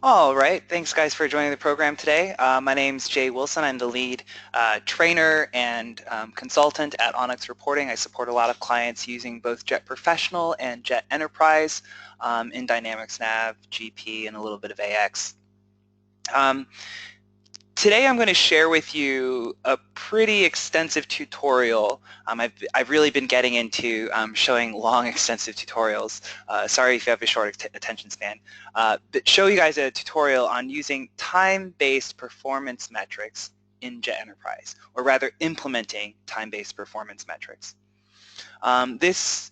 All right, thanks guys for joining the program today. My name's Jay Wilson. I'm the lead trainer and consultant at Onyx Reporting. I support a lot of clients using both Jet Professional and Jet Enterprise in Dynamics Nav, GP, and a little bit of AX. Today I'm going to share with you a pretty extensive tutorial. I've really been getting into showing long, extensive tutorials. Sorry if you have a short attention span. But show you guys a tutorial on using time-based performance metrics in Jet Enterprise, or rather implementing time-based performance metrics. This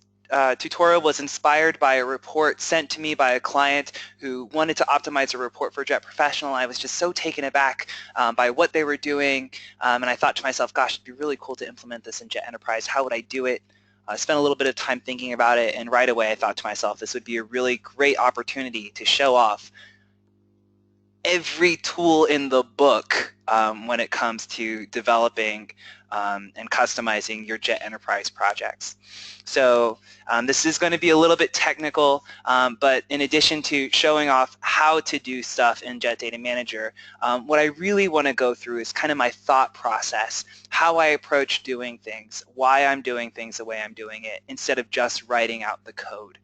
tutorial was inspired by a report sent to me by a client who wanted to optimize a report for Jet Professional. I was just so taken aback by what they were doing, and I thought to myself, gosh, it'd be really cool to implement this in Jet Enterprise. How would I do it? I spent a little bit of time thinking about it, and right away I thought to myself, this would be a really great opportunity to show off every tool in the book when it comes to developing and customizing your Jet Enterprise projects. So this is going to be a little bit technical, but in addition to showing off how to do stuff in Jet Data Manager, what I really want to go through is kind of my thought process, how I approach doing things, why I'm doing things the way I'm doing it, instead of just writing out the code.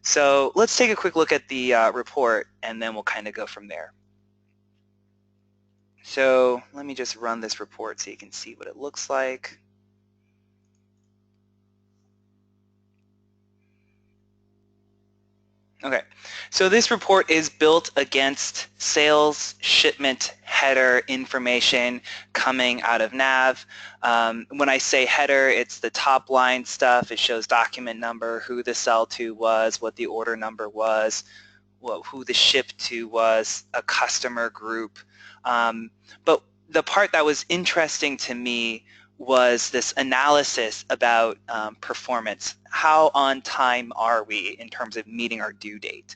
So let's take a quick look at the report, and then we'll kind of go from there. So let me just run this report so you can see what it looks like. Okay, so this report is built against sales shipment header information coming out of Nav. When I say header, it's the top line stuff. It shows document number, who the sell to was, what the order number was, who the ship to was, a customer group. But the part that was interesting to me was this analysis about performance. How on time are we in terms of meeting our due date?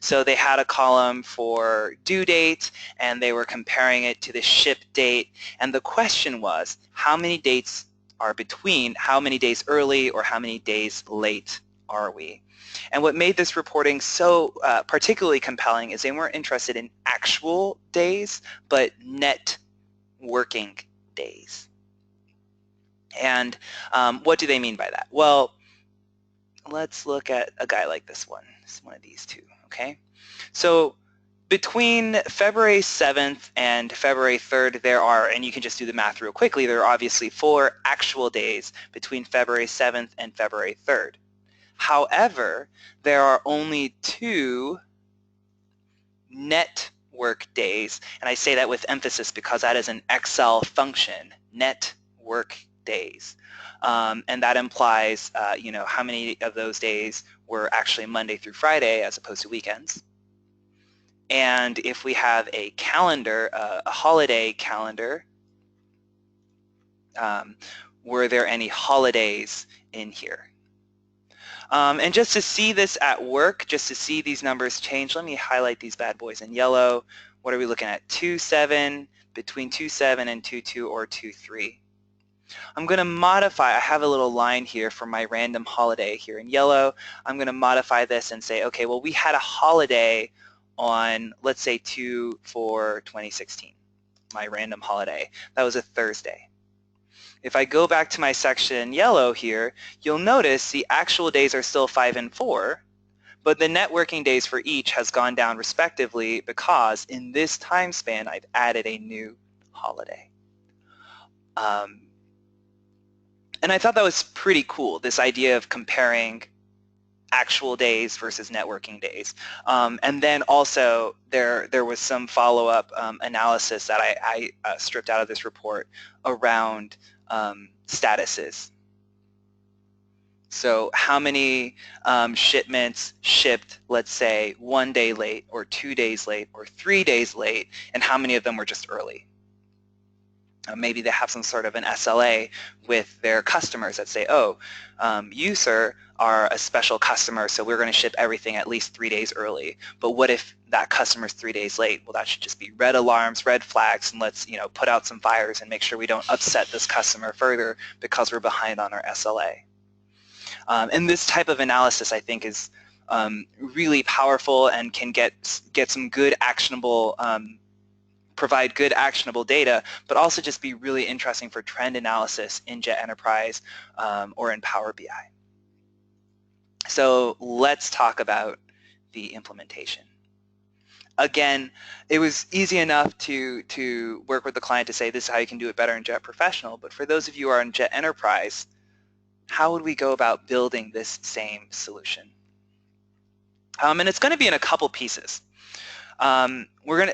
So they had a column for due date, and they were comparing it to the ship date, and the question was, how many dates are between, how many days early or how many days late are we? And what made this reporting so particularly compelling is they weren't interested in actual days, but net working days. And what do they mean by that? Well, let's look at a guy like this one. It's one of these two, okay? So between February 7th and February 3rd, there are, and you can just do the math real quickly, there are obviously 4 actual days between February 7th and February 3rd. However, there are only 2 net work days, and I say that with emphasis because that is an Excel function, net work days. And that implies, you know, how many of those days were actually Monday through Friday as opposed to weekends. And if we have a calendar, a holiday calendar, were there any holidays in here? And just to see this at work, just to see these numbers change, let me highlight these bad boys in yellow. What are we looking at? 2-7, between 2-7 and 2-2 or 2-3. I'm going to modify, I have a little line here for my random holiday here in yellow. I'm going to modify this and say, okay, well, we had a holiday on, let's say, 2/4/2016, my random holiday. That was a Thursday. If I go back to my section in yellow here, you'll notice the actual days are still 5 and 4, but the net working days for each has gone down respectively because in this time span, I've added a new holiday. And I thought that was pretty cool, this idea of comparing actual days versus networking days. And then also there was some follow-up analysis that I stripped out of this report around statuses. So how many shipments shipped, let's say, 1 day late or 2 days late or 3 days late, and how many of them were just early? Maybe they have some sort of an SLA with their customers that say, oh, you, sir, are a special customer, so we're going to ship everything at least 3 days early. But what if that customer's 3 days late? Well, that should just be red alarms, red flags, and let's, you know, put out some fires and make sure we don't upset this customer further because we're behind on our SLA. And this type of analysis, I think, is really powerful and can get some good actionable, provide good actionable data, but also just be really interesting for trend analysis in Jet Enterprise or in Power BI. So let's talk about the implementation. Again, it was easy enough to work with the client to say this is how you can do it better in Jet Professional, but for those of you who are in Jet Enterprise, how would we go about building this same solution? And it's going to be in a couple pieces. We're going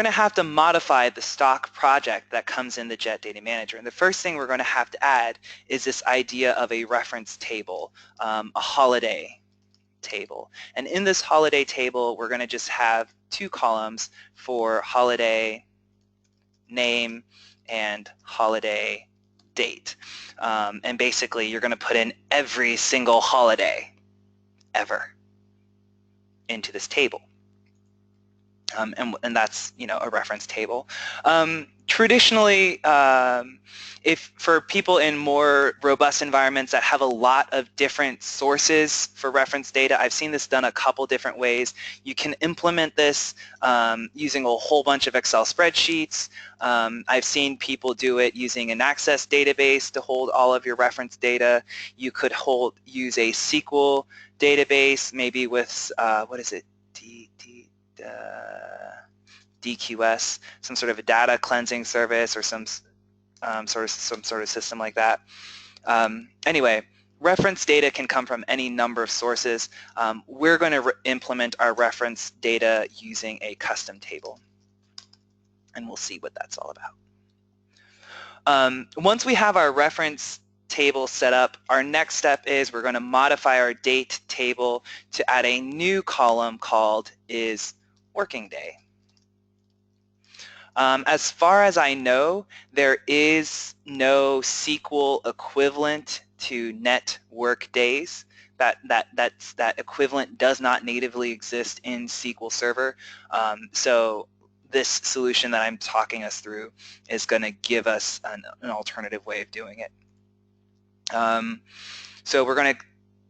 to have to modify the stock project that comes in the Jet Data Manager. And the first thing we're going to have to add is this idea of a reference table, a holiday table. And in this holiday table, we're going to just have two columns for holiday name and holiday date. And basically, you're going to put in every single holiday ever into this table. And that's, you know, a reference table. Traditionally, if for people in more robust environments that have a lot of different sources for reference data, I've seen this done a couple different ways. You can implement this using a whole bunch of Excel spreadsheets. I've seen people do it using an Access database to hold all of your reference data. You could use a SQL database, maybe with, what is it, DQS, some sort of a data cleansing service or some sort of system like that. Anyway, reference data can come from any number of sources. We're going to implement our reference data using a custom table, and we'll see what that's all about. Once we have our reference table set up, our next step is we're going to modify our date table to add a new column called is working day. As far as I know, there is no SQL equivalent to net work days. That equivalent does not natively exist in SQL Server. So this solution that I'm talking us through is going to give us an alternative way of doing it. So we're going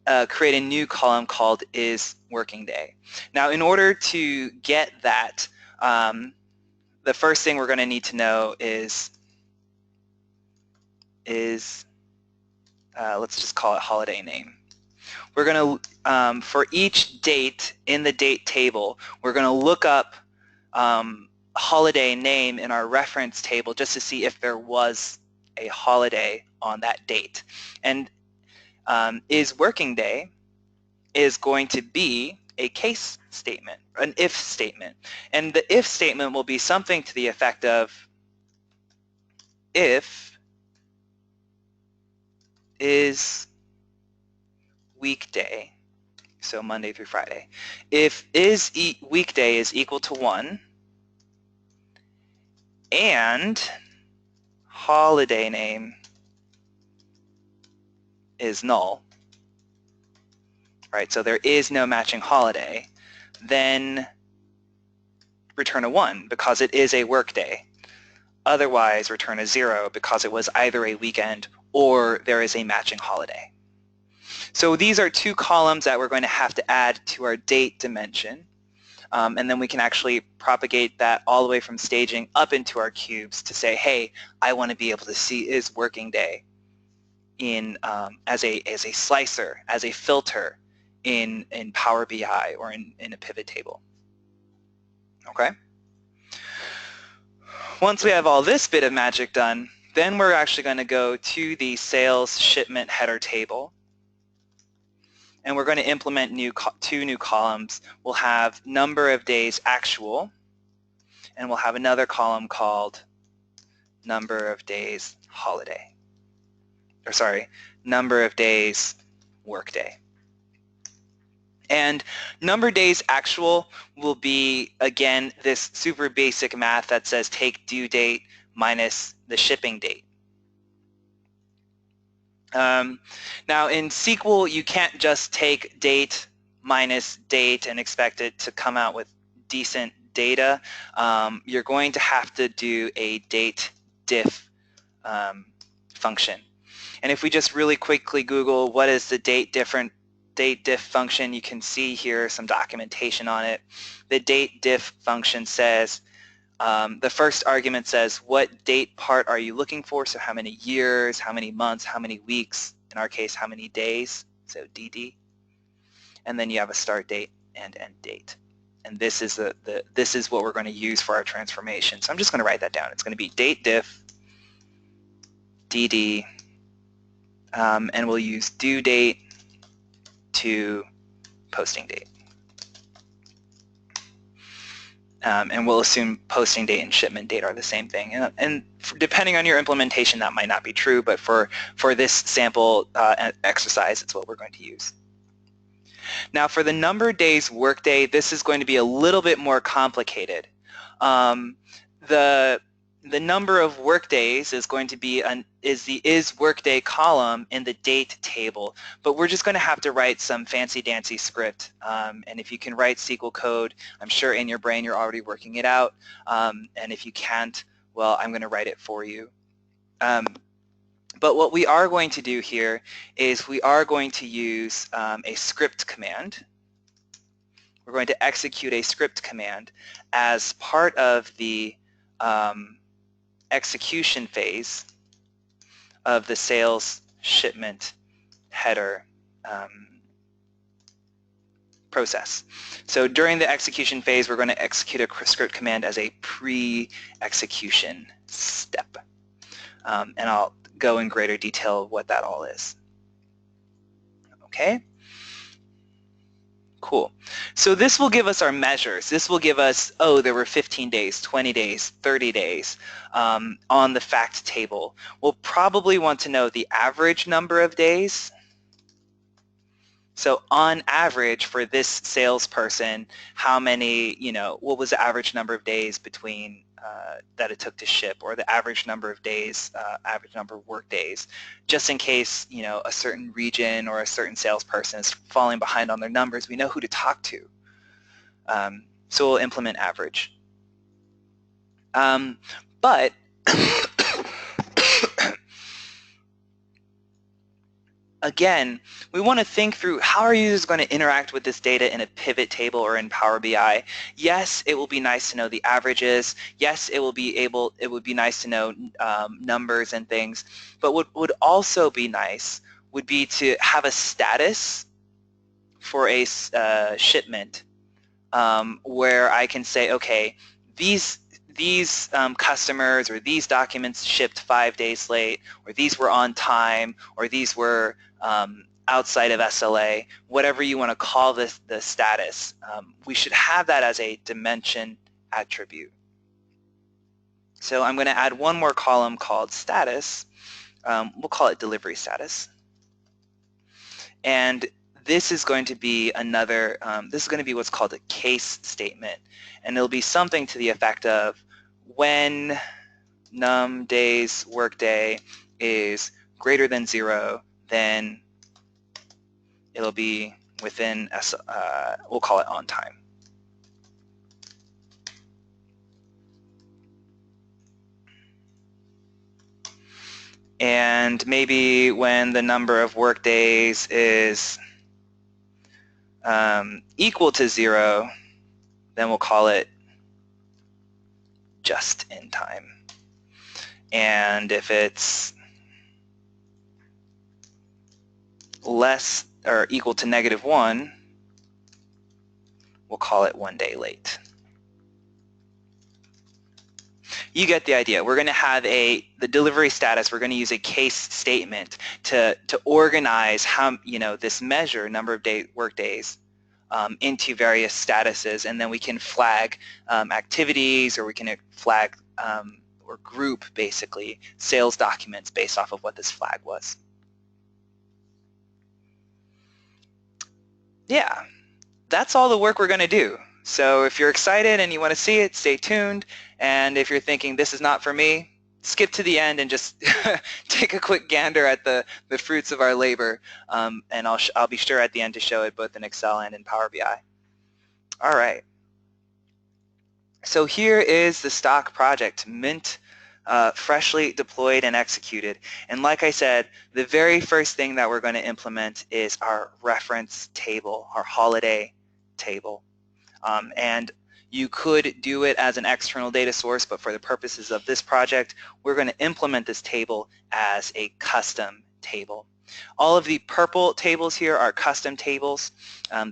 to create a new column called is working day. Now, in order to get that, the first thing we're going to need to know is let's just call it holiday name. We're going to, for each date in the date table, we're going to look up holiday name in our reference table just to see if there was a holiday on that date. And is working day is going to be a case statement, an if statement. And the if statement will be something to the effect of if is weekday, so Monday through Friday. If is weekday is equal to 1 and holiday name is null, right? So there is no matching holiday, then return a 1 because it is a workday. Otherwise, return a 0 because it was either a weekend or there is a matching holiday. So these are two columns that we're going to have to add to our date dimension. And then we can actually propagate that all the way from staging up into our cubes to say, hey, I want to be able to see is working day in as a slicer, as a filter in Power BI or in a pivot table. Okay? Once we have all this bit of magic done, then we're actually going to go to the sales shipment header table. And we're going to implement two new columns. We'll have number of days actual, and we'll have another column called number of days holiday. Or sorry, number of days workday. And number days actual will be, again, this super basic math that says take due date minus the shipping date. Now in SQL, you can't just take date minus date and expect it to come out with decent data. You're going to have to do a date diff function. And if we just really quickly Google what is the date date diff function, you can see here some documentation on it. The date diff function says, the first argument says, what date part are you looking for? So how many years, how many months, how many weeks, in our case, how many days, so DD. And then you have a start date and end date. And this is this is what we're going to use for our transformation. So I'm just going to write that down. It's going to be date diff DD, and we'll use due date to posting date. And we'll assume posting date and shipment date are the same thing. And depending on your implementation, that might not be true, but for this sample exercise, it's what we're going to use. Now for the number of days workday, this is going to be a little bit more complicated. The number of workdays is going to be the is workday column in the date table, but we're just going to have to write some fancy dancy script. And if you can write SQL code, I'm sure in your brain you're already working it out. And if you can't, well, I'm going to write it for you. But what we are going to do here is we are going to use a script command. We're going to execute a script command as part of the execution phase of the sales shipment header process. So during the execution phase, we're going to execute a script command as a pre-execution step. And I'll go in greater detail what that all is. Okay? Cool. So this will give us our measures. This will give us, oh, there were 15 days, 20 days, 30 days on the fact table. We'll probably want to know the average number of days. So on average for this salesperson, how many, what was the average number of days between that it took to ship, or the average number of days, average number of work days, just in case, a certain region or a certain salesperson is falling behind on their numbers, we know who to talk to. So we'll implement average. But again, we want to think through how are users going to interact with this data in a pivot table or in Power BI. Yes, it will be nice to know the averages. Yes, it would be nice to know numbers and things. But what would also be nice would be to have a status for a shipment where I can say, okay, these customers or these documents shipped 5 days late, or these were on time, or these were outside of SLA, whatever you want to call this, the status. We should have that as a dimension attribute. So I'm going to add one more column called status. We'll call it delivery status. And this is going to be another, this is going to be what's called a case statement. And it'll be something to the effect of when num days workday is greater than 0, then it'll be within, we'll call it on time. And maybe when the number of workdays is equal to 0, then we'll call it just in time. And if it's less or equal to -1, we'll call it 1 day late. You get the idea. We're going to have the delivery status. We're going to use a case statement to organize how, this measure, number of work days, into various statuses, and then we can flag activities, or we can flag or group, basically, sales documents based off of what this flag was. Yeah, that's all the work we're going to do. So if you're excited and you want to see it, stay tuned. And if you're thinking this is not for me, skip to the end and just take a quick gander at the fruits of our labor. And I'll be sure at the end to show it both in Excel and in Power BI. All right. So here is the stock project, Mint freshly deployed and executed. And like I said, the very first thing that we're going to implement is our reference table, our holiday table. And you could do it as an external data source, but for the purposes of this project, we're going to implement this table as a custom table. All of the purple tables here are custom tables.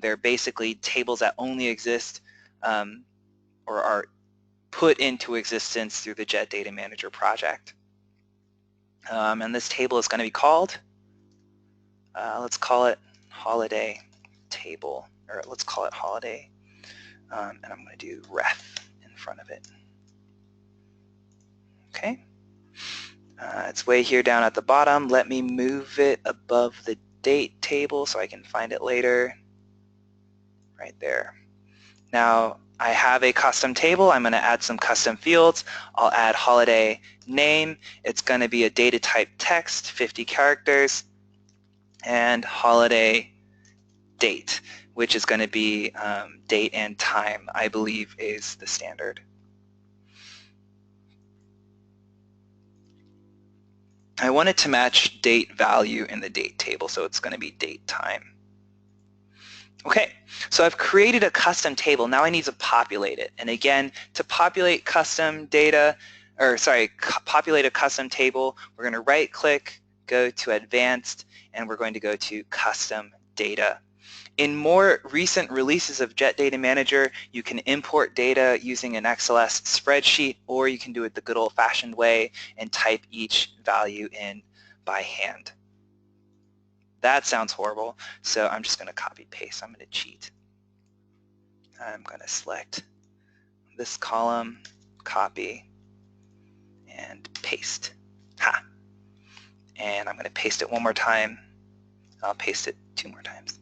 They're basically tables that only exist or are put into existence through the Jet Data Manager project. And this table is going to be called, let's call it holiday table, or let's call it holiday, and I'm going to do ref in front of it. Okay. It's way here down at the bottom. Let me move it above the date table so I can find it later. Right there. Now I have a custom table. I'm going to add some custom fields. I'll add holiday name. It's going to be a data type text, 50 characters, and holiday date, which is going to be date and time, I believe is the standard. I want it to match date value in the date table, so it's going to be date time. Okay, so I've created a custom table. Now I need to populate it. And again, to populate custom data, or sorry, populate a custom table, we're going to right click, go to advanced, and we're going to go to custom data. In more recent releases of Jet Data Manager, you can import data using an XLS spreadsheet, or you can do it the good old-fashioned way and type each value in by hand. That sounds horrible, so I'm just going to copy paste. I'm going to cheat. I'm going to select this column, copy, and paste. Ha! And I'm going to paste it one more time. I'll paste it 2 more times.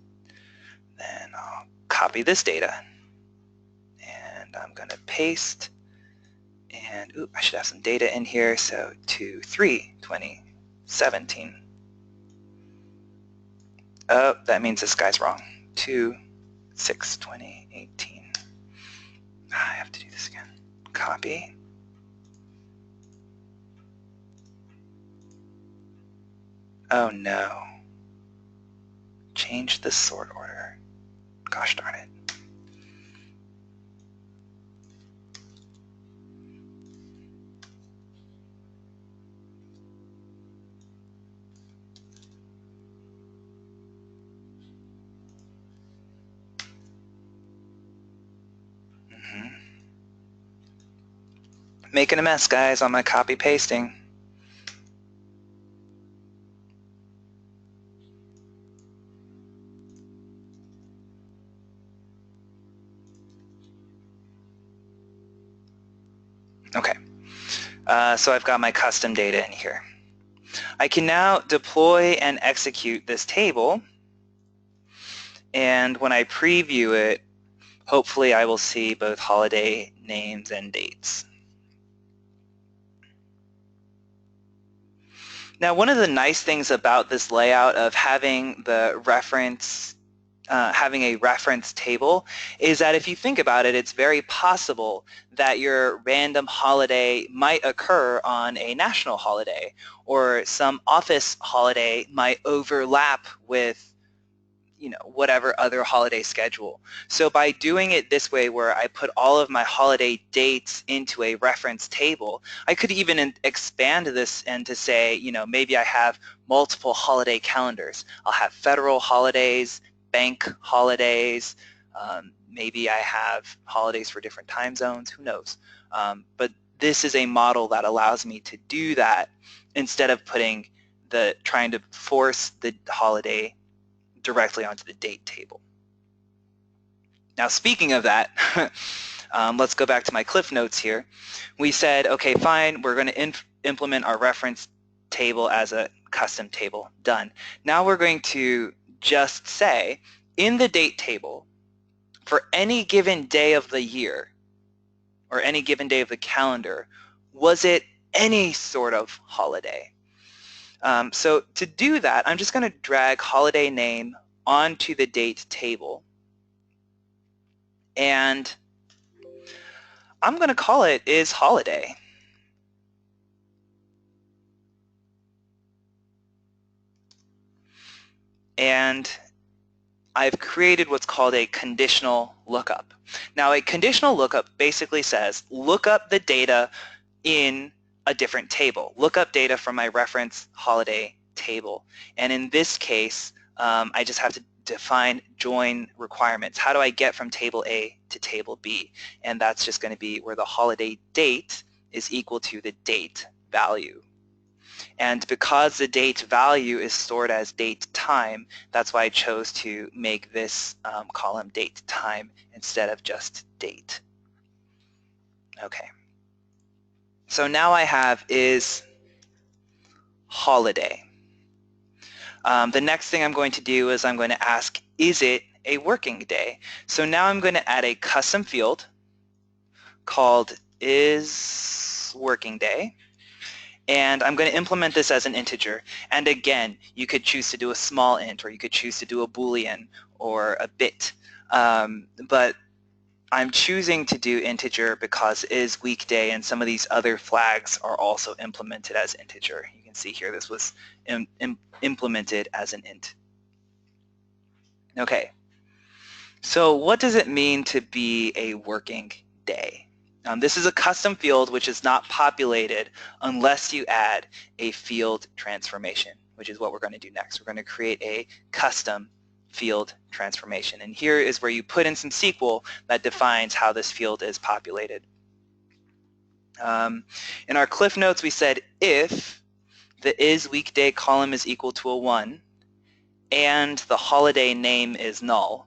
Then I'll copy this data. And I'm going to paste. And ooh, I should have some data in here. So 2/3/2017. Oh, that means this guy's wrong. 2/6/2018. I have to do this again. Copy. Oh no. Change the sort order. Gosh darn it. Making a mess, guys, on my copy pasting. Okay, so I've got my custom data in here. I can now deploy and execute this table, and when I preview it, hopefully I will see both holiday names and dates. Now, one of the nice things about this layout of having the reference, having a reference table is that if you think about it, it's very possible that your random holiday might occur on a national holiday, or some office holiday might overlap with whatever other holiday schedule. So by doing it this way, where I put all of my holiday dates into a reference table, I could even expand this and to say, maybe I have multiple holiday calendars. I'll have federal holidays, bank holidays, maybe I have holidays for different time zones, who knows. But this is a model that allows me to do that instead of trying to force the holiday directly onto the date table. Now, speaking of that, let's go back to my Cliff Notes here. We said, okay, fine, we're going to implement our reference table as a custom table. Done. Now we're going to just say, in the date table, for any given day of the year, or any given day of the calendar, was it any sort of holiday? So to do that, I'm just going to drag holiday name onto the date table, and I'm going to call it is holiday. and I've created what's called a conditional lookup. Now, a conditional lookup basically says, look up the data in a different table. Look up data from my reference holiday table. And in this case, I just have to define join requirements. How do I get from table A to table B? And that's just going to be where the holiday date is equal to the date value. And because the date value is stored as date time, that's why I chose to make this column date time instead of just date. Okay. So now I have is holiday. The next thing I'm going to do is I'm going to ask, is it a working day? So now I'm going to add a custom field called is working day. And I'm going to implement this as an integer. And again, you could choose to do a small int, or you could choose to do a Boolean or a bit. But I'm choosing to do integer because it is weekday, and some of these other flags are also implemented as integer. You can see here this was implemented as an int. Okay, so what does it mean to be a working day? This is a custom field which is not populated unless you add a field transformation, which is what we're going to do next. We're going to create a custom field transformation. And here is where you put in some SQL that defines how this field is populated. In our Cliff Notes, we said if the is weekday column is equal to a 1 and the holiday name is null,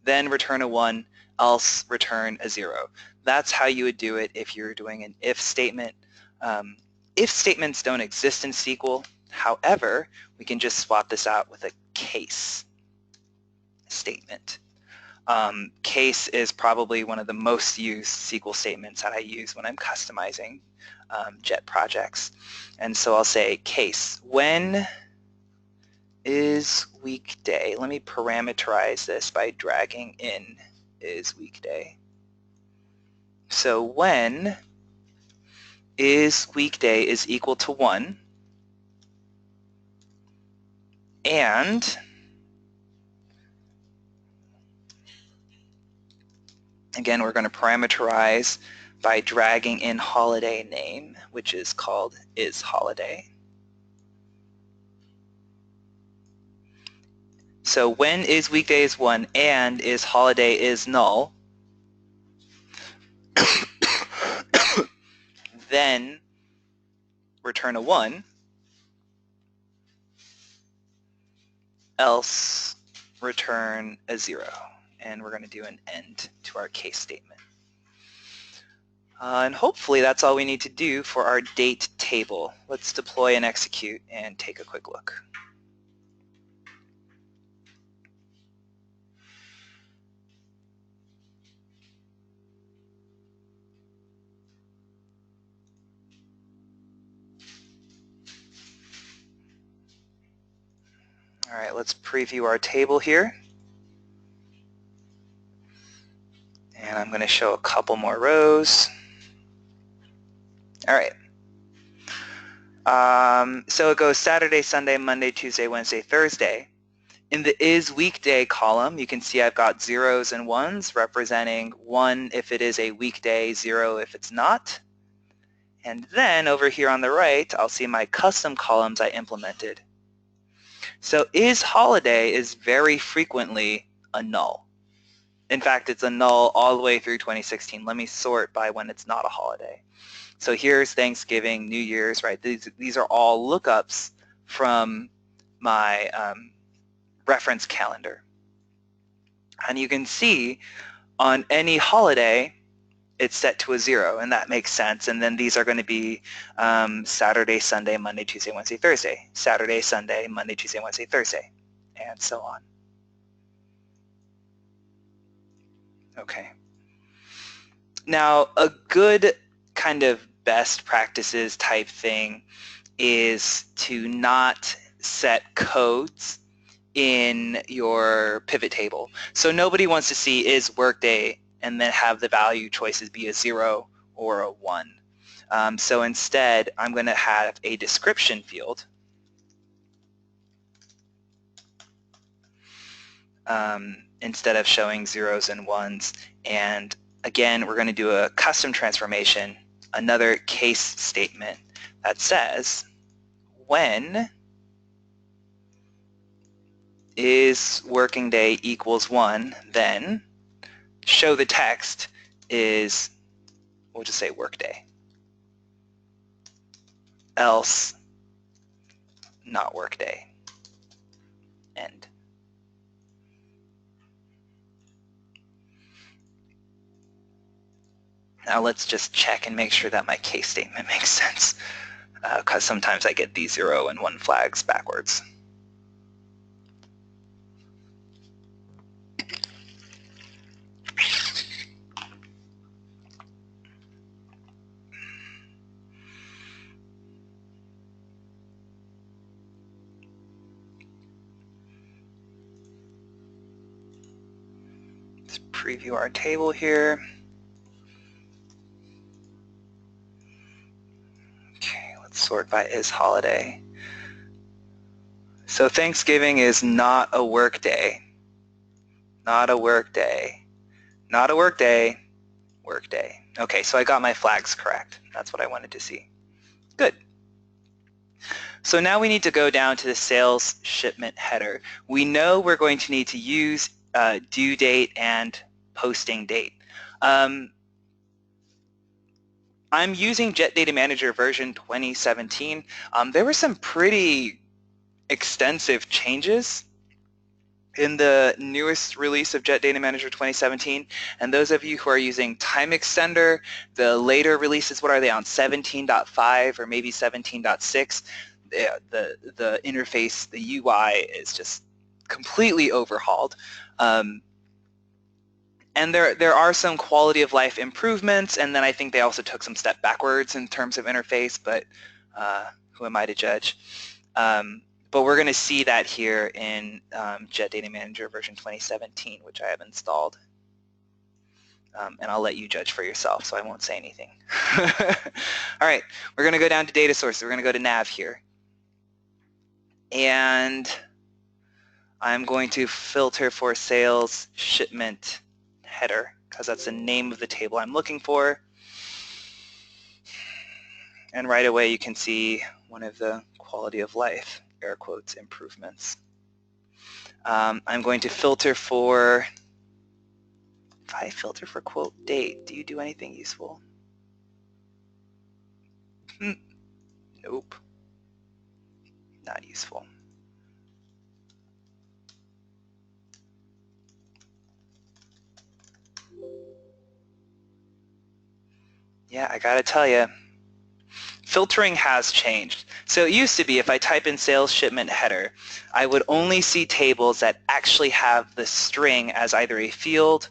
then return a 1, else return a 0. That's how you would do it if you're doing an if statement. If statements don't exist in SQL, however, we can just swap this out with a case statement. Case is probably one of the most used SQL statements that I use when I'm customizing JET projects. And so I'll say case, when is weekday? Let me parameterize this by dragging in is weekday. So when is weekday is equal to 1, and again, we're going to parameterize by dragging in holiday name, which is called is holiday. So when is weekday is 1 and is holiday is null, then return a 1, else return a 0. And we're going to do an end to our case statement. And hopefully that's all we need to do for our date table. Let's deploy and execute and take a quick look. All right, let's preview our table here. And I'm going to show a couple more rows. All right. So it goes Saturday, Sunday, Monday, Tuesday, Wednesday, Thursday. In the is weekday column, you can see I've got 0s and 1s representing 1 if it is a weekday, 0 if it's not. And then over here on the right, I'll see my custom columns I implemented. So is holiday is very frequently a null. In fact, it's a null all the way through 2016. Let me sort by when it's not a holiday. So here's Thanksgiving, New Year's, right? These are all lookups from my reference calendar. And you can see on any holiday, it's set to a 0, and that makes sense. And then these are going to be Saturday, Sunday, Monday, Tuesday, Wednesday, Thursday. Saturday, Sunday, Monday, Tuesday, Wednesday, Thursday, and so on. Okay. Now, a good kind of best practices type thing is to not set codes in your pivot table. So nobody wants to see is workday and then have the value choices be a 0 or a 1. So instead, I'm going to have a description field. instead of showing zeros and ones. And again, we're going to do a custom transformation, another case statement that says when is working day equals 1, then show the text is, we'll just say workday, else not workday, end. Now let's just check and make sure that my case statement makes sense, because sometimes I get these 0 and 1 flags backwards. Let's preview our table here. Okay, let's sort by is holiday. So Thanksgiving is not a work day. Not a work day. Not a work day. Work day. Okay, so I got my flags correct. That's what I wanted to see. Good. So now we need to go down to the sales shipment header. We know we're going to need to use due date and posting date. I'm using Jet Data Manager version 2017. There were some pretty extensive changes in the newest release of Jet Data Manager 2017, and those of you who are using Time Extender, the later releases, what are they on, 17.5 or maybe 17.6, the interface, the UI is just completely overhauled. And there are some quality of life improvements, and then I think they also took some step backwards in terms of interface, but who am I to judge? But we're going to see that here in Jet Data Manager version 2017, which I have installed. And I'll let you judge for yourself, so I won't say anything. All right, we're going to go down to data sources. We're going to go to nav here. And I'm going to filter for sales shipment header, because that's the name of the table I'm looking for. And right away you can see one of the quality of life, air quotes, improvements. I'm going to filter for, if I filter for quote date, do you do anything useful? Nope, not useful. Yeah, I gotta tell you, filtering has changed. So it used to be if I type in sales shipment header, I would only see tables that actually have the string as either a field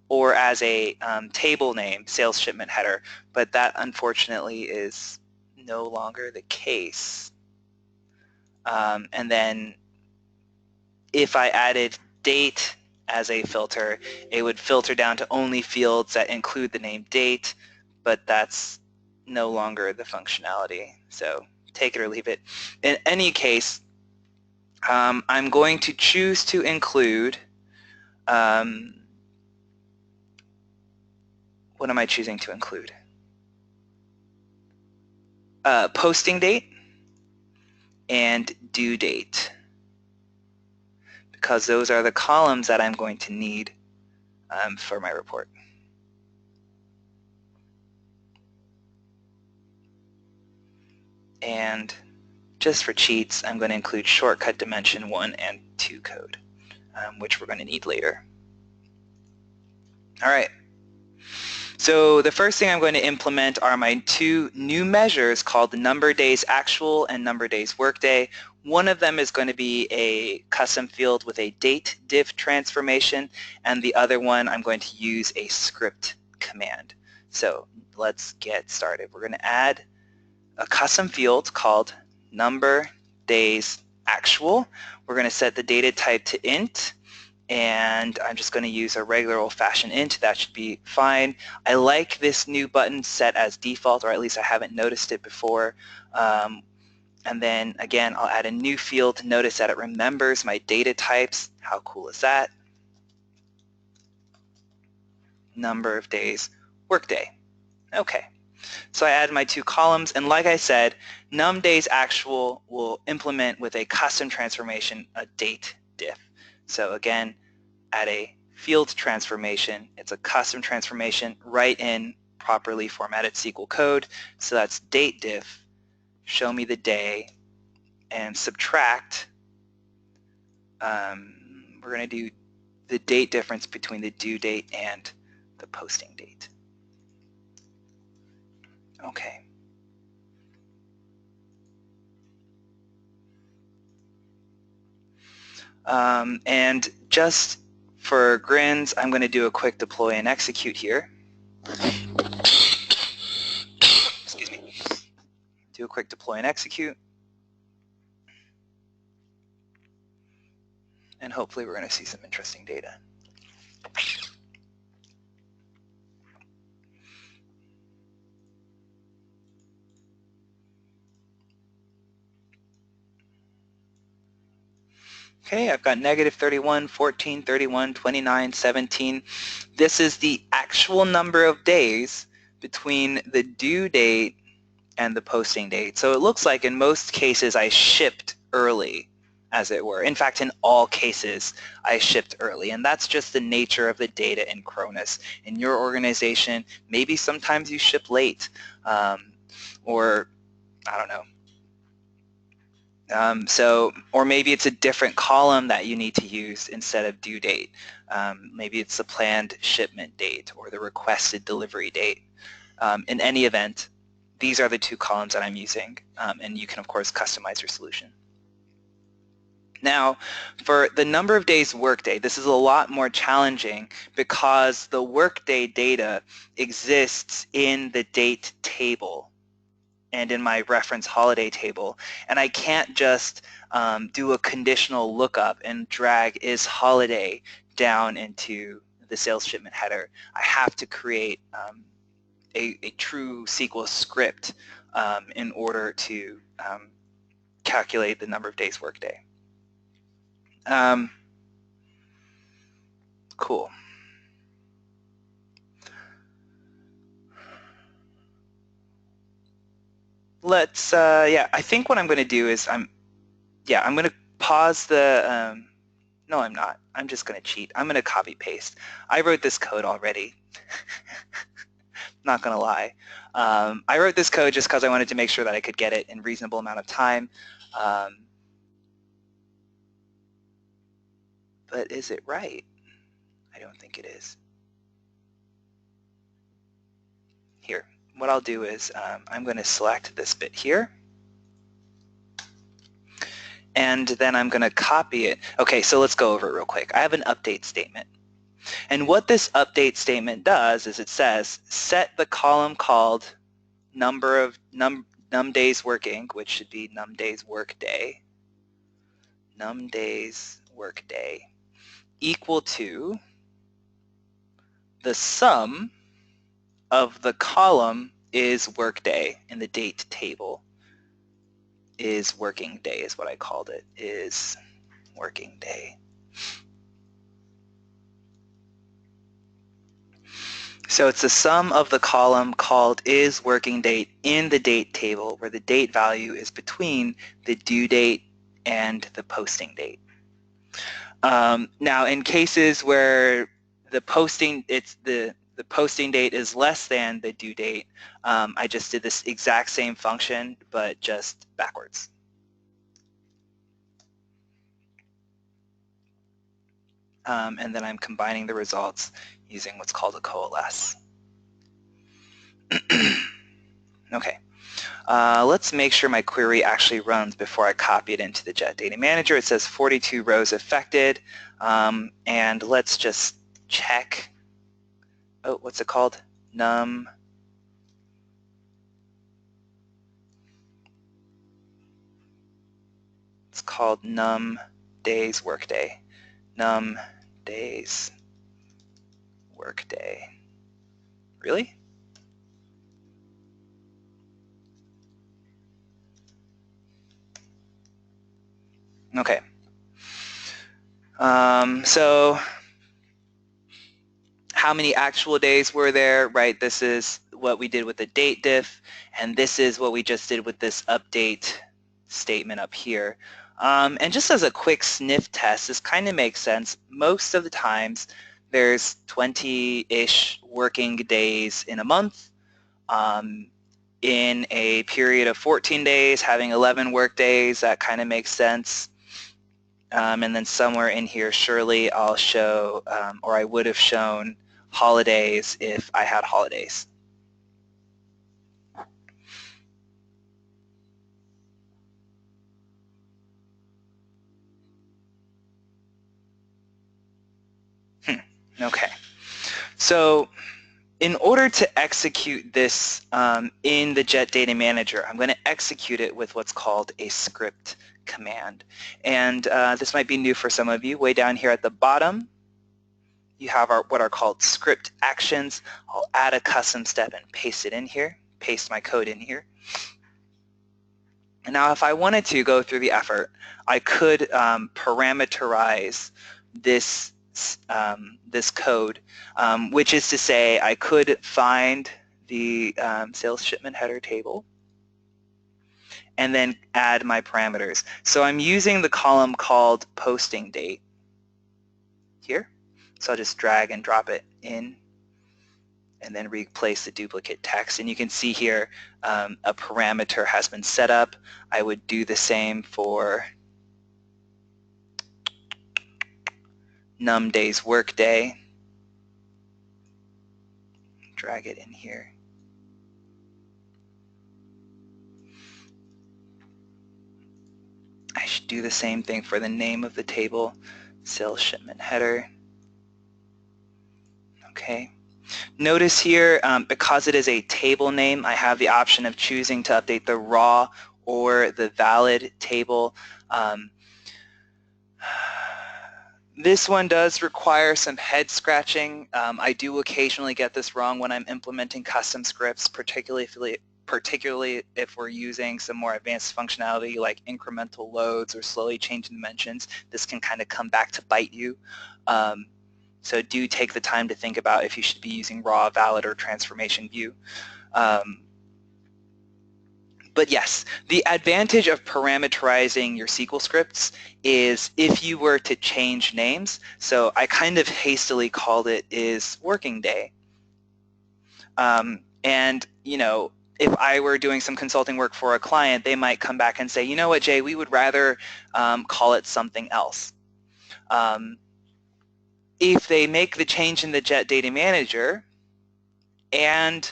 or as a table name, sales shipment header, but that unfortunately is no longer the case. And then if I added date as a filter, it would filter down to only fields that include the name date, but that's no longer the functionality. So take it or leave it. In any case, I'm going to choose to include, what am I choosing to include? Posting date and due date, because those are the columns that I'm going to need for my report. And just for cheats, I'm going to include shortcut dimension 1 and 2 code, which we're going to need later. All right. So the first thing I'm going to implement are my two new measures called the number days actual and number days workday. One of them is going to be a custom field with a date diff transformation, and the other one I'm going to use a script command. So let's get started. We're going to add a custom field called number days actual. We're going to set the data type to int, and I'm just going to use a regular old-fashioned int. That should be fine. I like this new button set as default, or at least I haven't noticed it before. And then again, I'll add a new field. Notice that it remembers my data types How cool is that? Number of days, workday. Okay, so I add my two columns, and like I said, num days actual will implement with a custom transformation, a date diff. So again, add a field transformation. It's a custom transformation right in properly formatted SQL code. So that's date diff, show me the day, and subtract. We're going to do the date difference between the due date and the posting date. Okay. And just for grins, I'm going to do a quick deploy and execute here. Excuse me. Do a quick deploy and execute. And hopefully we're going to see some interesting data. Okay, I've got -31, 14, 31, 29, 17. This is the actual number of days between the due date and the posting date. So it looks like in most cases I shipped early, as it were. In fact, in all cases, I shipped early, and that's just the nature of the data in Cronus. In your organization, maybe sometimes you ship late, or I don't know. Or maybe it's a different column that you need to use instead of due date. Maybe it's the planned shipment date or the requested delivery date. In any event, these are the two columns that I'm using, and you can, of course, customize your solution. Now, for the number of days workday, this is a lot more challenging because the workday data exists in the date table and in my reference holiday table, and I can't just do a conditional lookup and drag is holiday down into the sales shipment header. I have to create a true SQL script in order to calculate the number of days workday. Cool. Let's, yeah, I think what I'm going to do is I'm going to pause the, no, I'm not. I'm just going to cheat. I'm going to copy paste. I wrote this code already. Not going to lie. I wrote this code just because I wanted to make sure that I could get it in a reasonable amount of time. But is it right? I don't think it is. Here, what I'll do is I'm going to select this bit here. And then I'm going to copy it. Okay, so let's go over it real quick. I have an update statement. And what this update statement does is it says set the column called number of num days working, which should be num days workday, equal to the sum of the column is workday in the date table. Is working day is what I called it, is working day. So it's the sum of the column called is working date in the date table, where the date value is between the due date and the posting date. Now, in cases where the posting date is less than the due date, I just did this exact same function, but just backwards. And then I'm combining the results using what's called a coalesce. Okay, let's make sure my query actually runs before I copy it into the Jet Data Manager. It says 42 rows affected, and let's just check. Oh, what's it called? Num. It's called num days workday. Num days workday. Really? Okay. So how many actual days were there, right? This is what we did with the date diff, and this is what we just did with this update statement up here. And just as a quick sniff test, this kind of makes sense. Most of the times there's 20-ish working days in a month. In a period of 14 days, having 11 work days, that kind of makes sense. And then somewhere in here, surely I'll show, or I would have shown holidays if I had holidays. Okay. So in order to execute this in the Jet Data Manager, I'm going to execute it with what's called a script command. And this might be new for some of you. Way down here at the bottom, you have what are called script actions. I'll add a custom step and paste it in here, paste my code in here. And now if I wanted to go through the effort, I could parameterize this this code, which is to say I could find the sales shipment header table and then add my parameters. So I'm using the column called posting date here. So I'll just drag and drop it in and then replace the duplicate text. And you can see here a parameter has been set up. I would do the same for num days workday. Drag it in here. I should do the same thing for the name of the table, sales shipment header. Okay. Notice here, because it is a table name, I have the option of choosing to update the raw or the valid table. This one does require some head scratching. I do occasionally get this wrong when I'm implementing custom scripts, particularly if we're using some more advanced functionality like incremental loads or slowly changing dimensions. This can kind of come back to bite you. So do take the time to think about if you should be using raw, valid, or transformation view. But yes, the advantage of parameterizing your SQL scripts is if you were to change names, so I kind of hastily called it is working day. And, you know, if I were doing some consulting work for a client, they might come back and say, you know what, Jay, we would rather call it something else. If they make the change in the Jet Data Manager and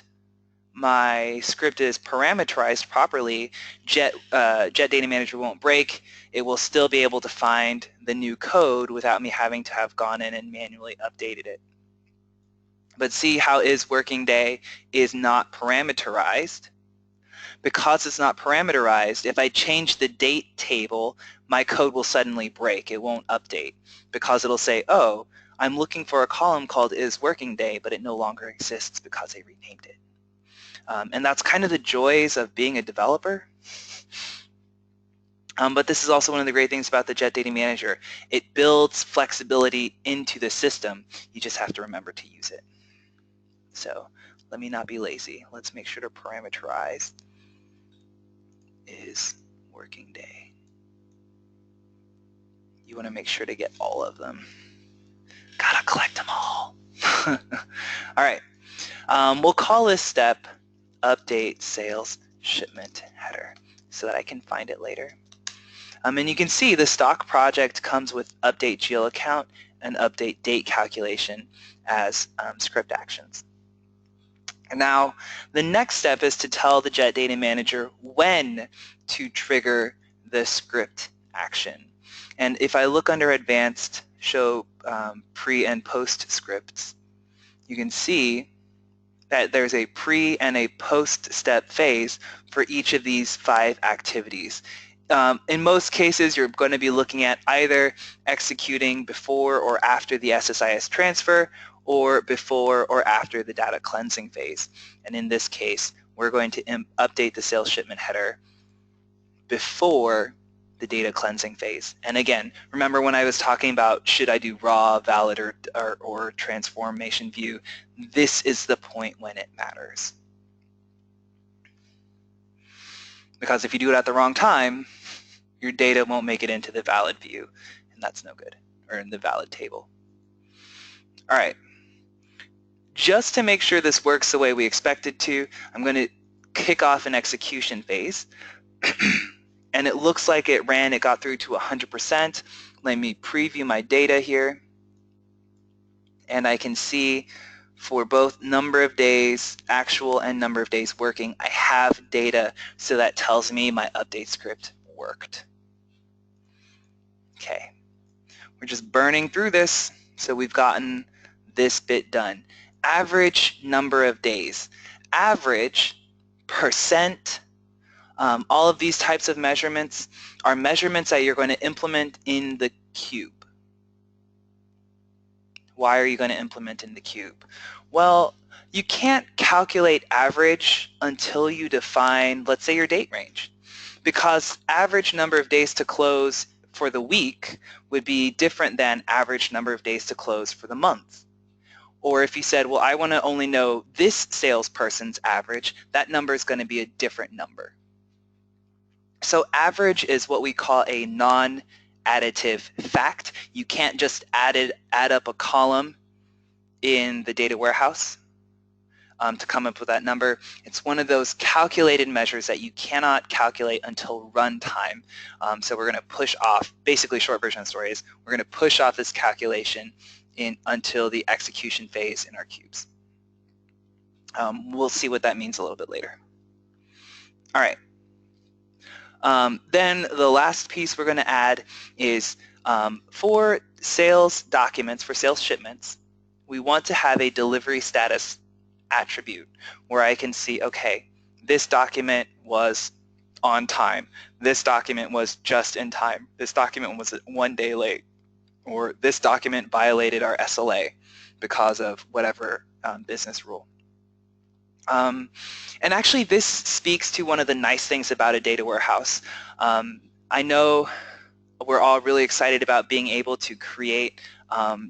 my script is parameterized properly, Jet Data Manager won't break. It will still be able to find the new code without me having to have gone in and manually updated it. But see how is working day is not parameterized. Because it's not parameterized, if I change the date table, my code will suddenly break. It won't update because it'll say, oh, I'm looking for a column called is working day, but it no longer exists because I renamed it. And that's kind of the joys of being a developer. But this is also one of the great things about the Jet Data Manager. It builds flexibility into the system. You just have to remember to use it. So let me not be lazy. Let's make sure to parameterize is working day. You want to make sure to get all of them. Gotta collect them all. All right. We'll call this step update sales shipment header so that I can find it later. And you can see the stock project comes with update GL account and update date calculation as script actions. And now the next step is to tell the Jet Data Manager when to trigger the script action. And if I look under advanced, show pre and post scripts, you can see that there's a pre and a post step phase for each of these 5 activities. In most cases, you're going to be looking at either executing before or after the SSIS transfer or before or after the data cleansing phase. And in this case, we're going to update the sales shipment header before the data cleansing phase. And again, remember when I was talking about should I do raw, valid, or transformation view, this is the point when it matters. Because if you do it at the wrong time, your data won't make it into the valid view, and that's no good, or in the valid table. All right. Just to make sure this works the way we expect it to, I'm going to kick off an execution phase. And it looks like it got through to 100%. Let me preview my data here. And I can see for both number of days actual and number of days working, I have data, so that tells me my update script worked. Okay, we're just burning through this, so we've gotten this bit done. Average number of days. Average, percent, all of these types of measurements are measurements that you're going to implement in the cube. Why are you going to implement in the cube? Well, you can't calculate average until you define, let's say, your date range, because average number of days to close for the week would be different than average number of days to close for the month. Or if you said, well, I want to only know this salesperson's average, that number is going to be a different number. So average is what we call a non-additive fact. You can't just add up a column in the data warehouse to come up with that number. It's one of those calculated measures that you cannot calculate until runtime. So we're going to push off, basically short version of the story is, we're going to push off this calculation until the execution phase in our cubes. We'll see what that means a little bit later. All right. Then the last piece we're going to add is for sales documents, for sales shipments, we want to have a delivery status attribute where I can see, okay, this document was on time, this document was just in time, this document was 1 day late, or this document violated our SLA because of whatever business rule. And actually this speaks to one of the nice things about a data warehouse. I know we're all really excited about being able to create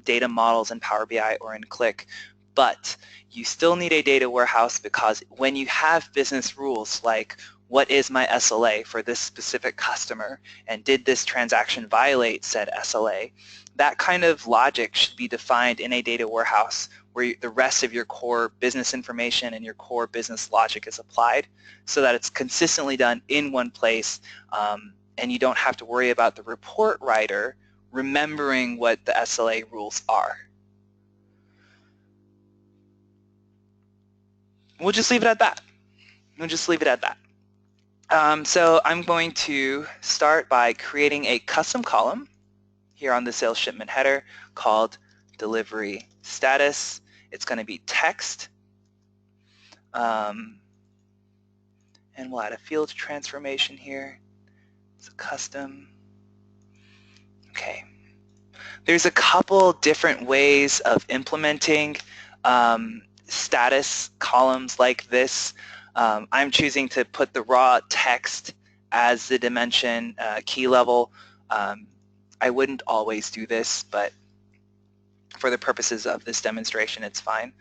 data models in Power BI or in Click, but you still need a data warehouse because when you have business rules like what is my SLA for this specific customer and did this transaction violate said SLA, that kind of logic should be defined in a data warehouse where the rest of your core business information and your core business logic is applied so that it's consistently done in one place, and you don't have to worry about the report writer remembering what the SLA rules are. We'll just leave it at that. We'll just leave it at that. So I'm going to start by creating a custom column here on the sales shipment header called delivery status. It's going to be text, and we'll add a field transformation here. It's a custom. Okay. There's a couple different ways of implementing status columns like this. I'm choosing to put the raw text as the dimension key level. I wouldn't always do this, but for the purposes of this demonstration, it's fine.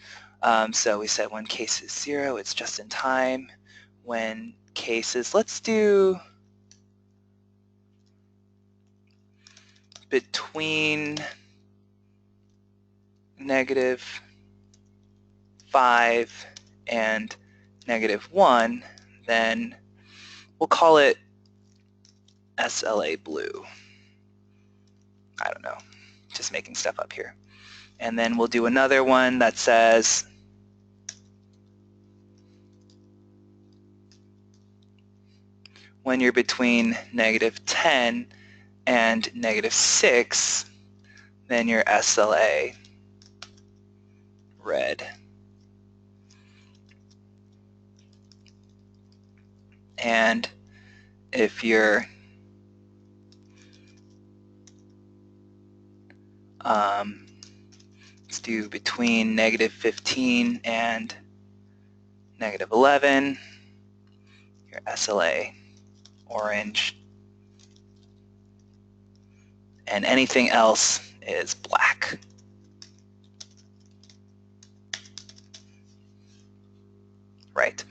So we said when case is 0, it's just in time. When case is, let's do between -5 and -1, then we'll call it SLA blue. I don't know, just making stuff up here. And then we'll do another one that says when you're between -10 and -6, then your SLA red. And if you're let's do between -15 and -11, your SLA orange. and anything else is black. Right.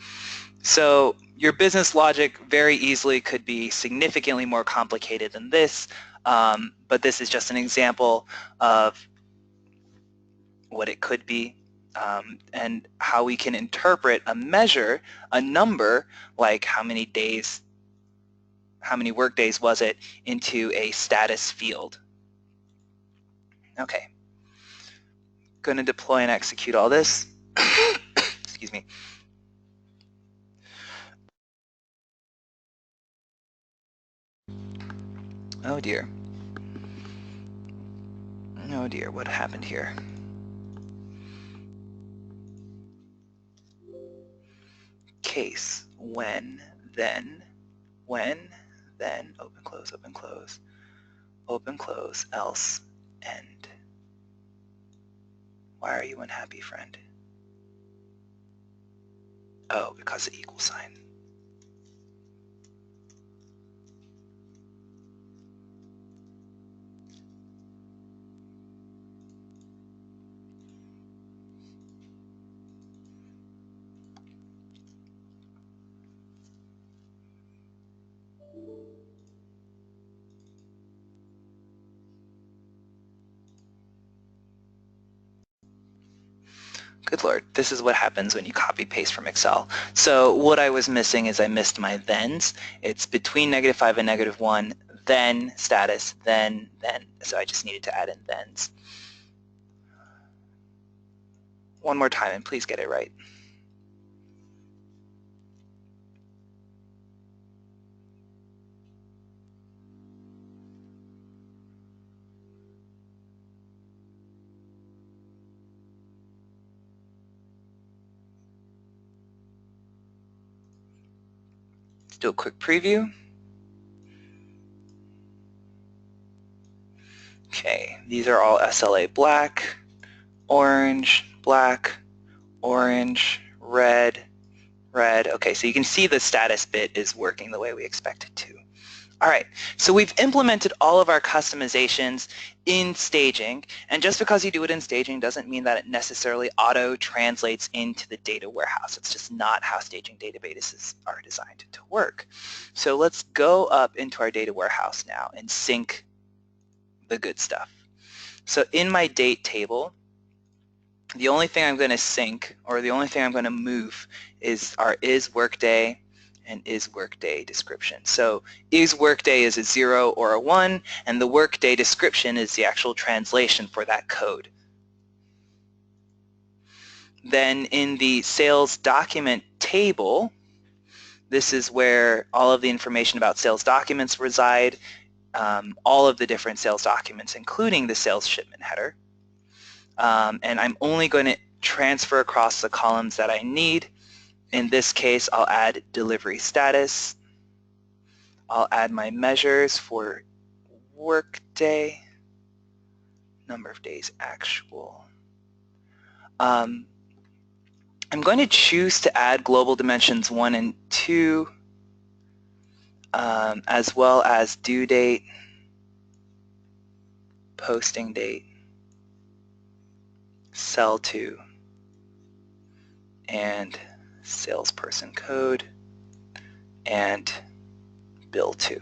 So your business logic very easily could be significantly more complicated than this, but this is just an example of what it could be, and how we can interpret a measure, a number, like how many days, how many work days was it, into a status field. Okay, going to deploy and execute all this. Excuse me. Oh dear. Oh dear, what happened here? Case, when, then, open, close, open, close, open, close, else, end. Why are you unhappy, friend? Oh, because of the equal sign. Good Lord, this is what happens when you copy paste from Excel. So what I was missing is I missed my thens. It's between -5 and -1, then status, then. So I just needed to add in thens. One more time and please get it right. Let's do a quick preview. Okay, these are all SLA black, orange, black, orange, red, red. Okay, so you can see the status bit is working the way we expect it to. All right, so we've implemented all of our customizations in staging, and just because you do it in staging doesn't mean that it necessarily auto-translates into the data warehouse. It's just not how staging databases are designed to work. So let's go up into our data warehouse now and sync the good stuff. So in my date table, the only thing I'm going to sync, or the only thing I'm going to move, is our is workday and is workday description. So is workday is a 0 or a 1, and the workday description is the actual translation for that code. Then in the sales document table, this is where all of the information about sales documents reside, all of the different sales documents, including the sales shipment header. And I'm only going to transfer across the columns that I need. In this case, I'll add delivery status. I'll add my measures for workday, number of days actual. I'm going to choose to add global dimensions 1 and 2, as well as due date, posting date, sell to, and salesperson code, and bill to.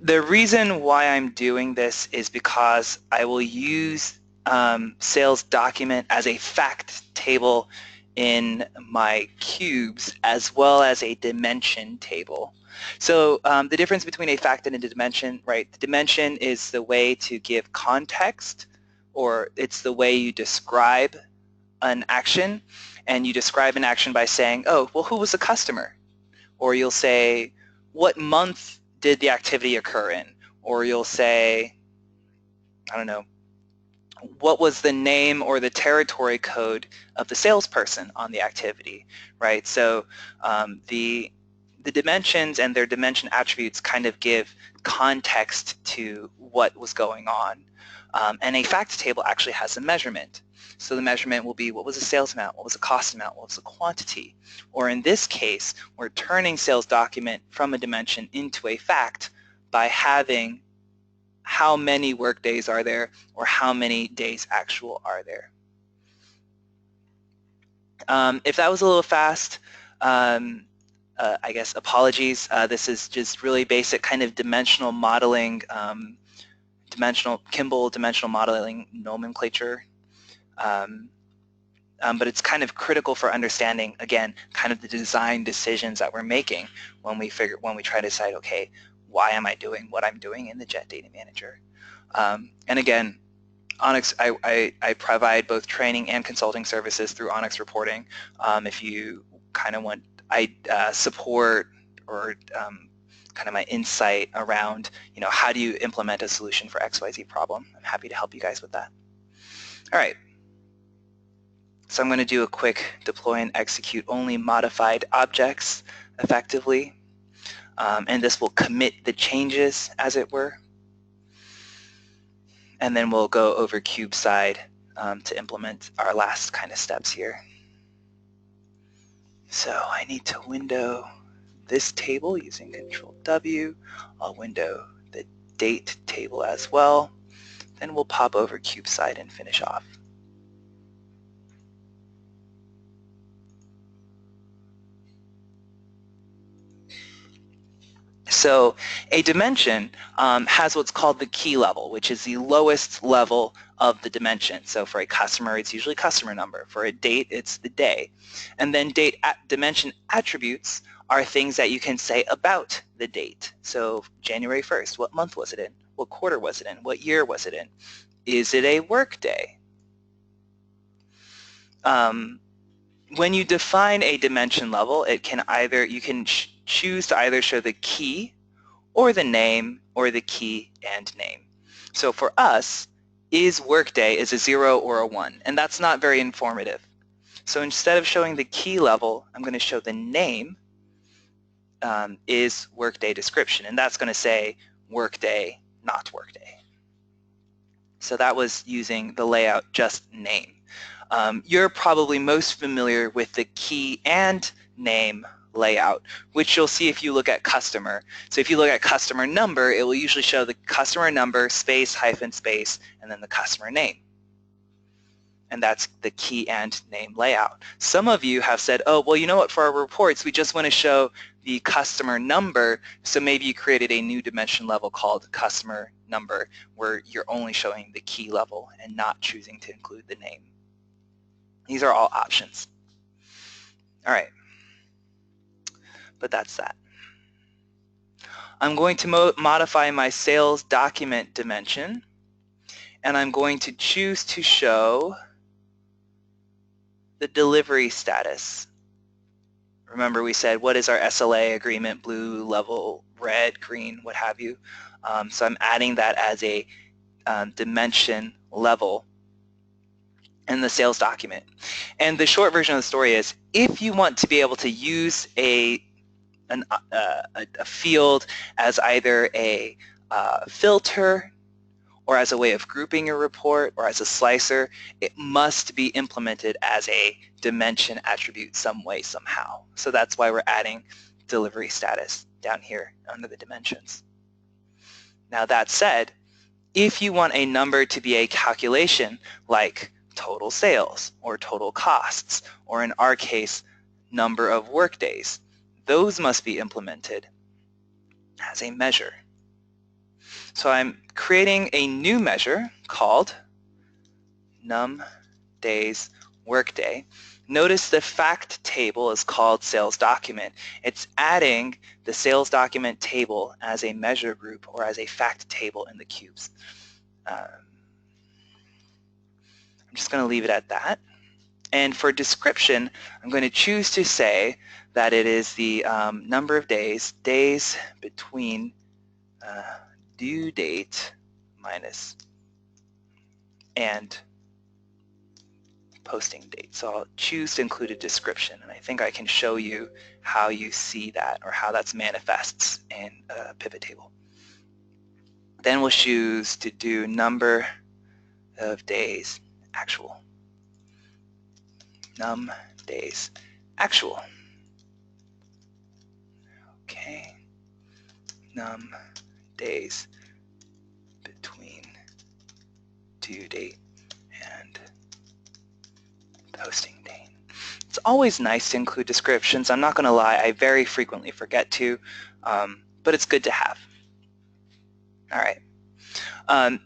The reason why I'm doing this is because I will use sales document as a fact table in my cubes, as well as a dimension table. So the difference between a fact and a dimension, right? The dimension is the way to give context, or it's the way you describe an action, and you describe an action by saying, oh, well, who was the customer? Or you'll say, what month did the activity occur in? Or you'll say, I don't know, what was the name or the territory code of the salesperson on the activity, right? So the the dimensions and their dimension attributes kind of give context to what was going on. And a fact table actually has a measurement. So the measurement will be what was the sales amount, what was the cost amount, what was the quantity. Or in this case, we're turning sales document from a dimension into a fact by having how many work days are there or how many days actual are there. If that was a little fast, I guess apologies. This is just really basic kind of dimensional modeling, Kimball dimensional modeling nomenclature. But it's kind of critical for understanding, again, kind of the design decisions that we're making when we try to decide, okay, why am I doing what I'm doing in the Jet Data Manager? And again, Onyx, I provide both training and consulting services through Onyx Reporting. If you kind of want support or kind of my insight around, how do you implement a solution for XYZ problem, I'm happy to help you guys with that. All right. So I'm going to do a quick deploy and execute only modified objects effectively. And this will commit the changes, as it were. And then we'll go over CubeSide to implement our last kind of steps here. So I need to window this table using Control-W. I'll window the date table as well. Then we'll pop over CubeSide and finish off. So a dimension has what's called the key level, which is the lowest level of the dimension. So for a customer, it's usually customer number. For a date, it's the day. And then dimension attributes are things that you can say about the date. So January 1st, what month was it in? What quarter was it in? What year was it in? Is it a work day? When you define a dimension level, you can choose to either show the key or the name or the key and name. So for us, is workday is a 0 or a 1, and that's not very informative. So instead of showing the key level, I'm going to show the name is workday description, and that's going to say workday, not workday. So that was using the layout just name. You're probably most familiar with the key and name layout, which you'll see if you look at customer. So if you look at customer number, it will usually show the customer number, space, hyphen, space, and then the customer name. And that's the key and name layout. Some of you have said, oh, well, you know what, for our reports, we just want to show the customer number, so maybe you created a new dimension level called customer number, where you're only showing the key level and not choosing to include the name. These are all options. All right, but that's that. I'm going to modify my sales document dimension, and I'm going to choose to show the delivery status. Remember, we said, what is our SLA agreement, blue, level, red, green, what have you. So I'm adding that as a dimension level in the sales document. And the short version of the story is, if you want to be able to use a field as either a filter or as a way of grouping your report or as a slicer, it must be implemented as a dimension attribute some way, somehow. So that's why we're adding delivery status down here under the dimensions. Now that said, if you want a number to be a calculation like total sales or total costs, or in our case, number of workdays, those must be implemented as a measure. So I'm creating a new measure called num days workday. Notice the fact table is called sales document. It's adding the sales document table as a measure group or as a fact table in the cubes. I'm just going to leave it at that. And for description, I'm going to choose to say that it is the number of days between due date minus and posting date. So I'll choose to include a description, and I think I can show you how you see that or how that manifests in a pivot table. Then we'll choose to do number of days actual. Num days actual. Okay. Num days between due date and posting date. It's always nice to include descriptions. I'm not going to lie, I very frequently forget to, but it's good to have. All right.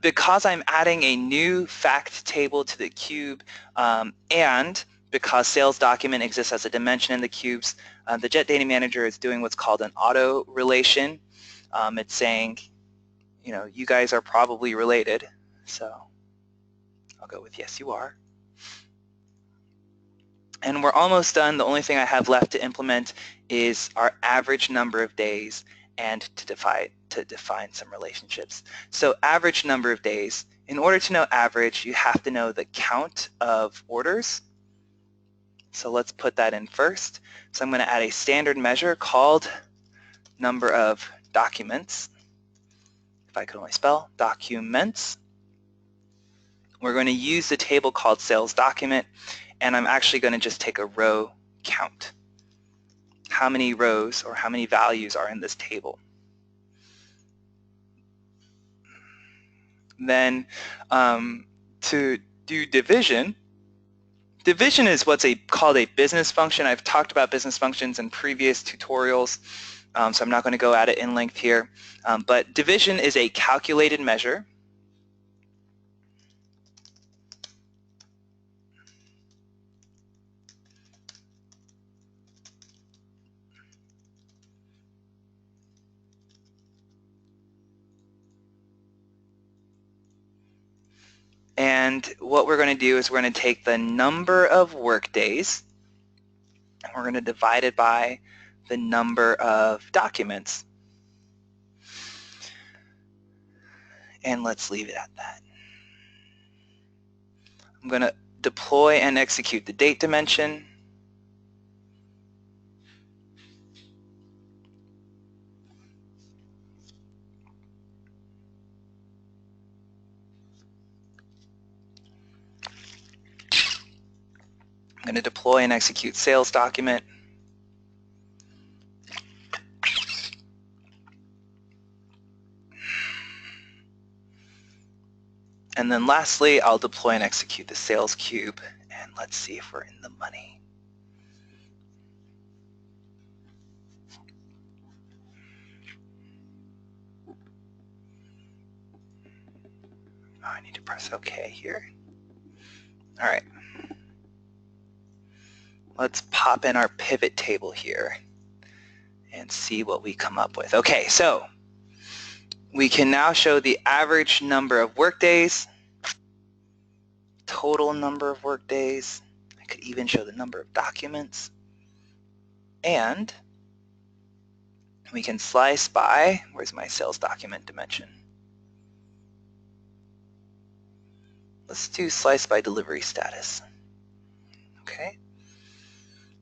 Because I'm adding a new fact table to the cube, and because sales document exists as a dimension in the cubes, the Jet Data Manager is doing what's called an auto relation. It's saying, you know, you guys are probably related, so I'll go with yes, you are. And we're almost done. The only thing I have left to implement is our average number of days and to define some relationships. So average number of days. In order to know average, you have to know the count of orders. So let's put that in first. So I'm going to add a standard measure called number of documents. If I could only spell, documents. We're going to use the table called sales document, and I'm actually going to just take a row count. How many rows or how many values are in this table? Then to do division, division is what's called a business function. I've talked about business functions in previous tutorials, so I'm not going to go at it in length here. But division is a calculated measure. And what we're going to do is we're going to take the number of work days, and we're going to divide it by the number of documents. And let's leave it at that. I'm going to deploy and execute the date dimension. I'm going to deploy and execute sales document. And then lastly, I'll deploy and execute the sales cube, and let's see if we're in the money. Oh, I need to press OK here. All right. Let's pop in our pivot table here and see what we come up with. Okay, so we can now show the average number of workdays, total number of workdays. I could even show the number of documents. And we can slice by, where's my sales document dimension? Let's do slice by delivery status. Okay.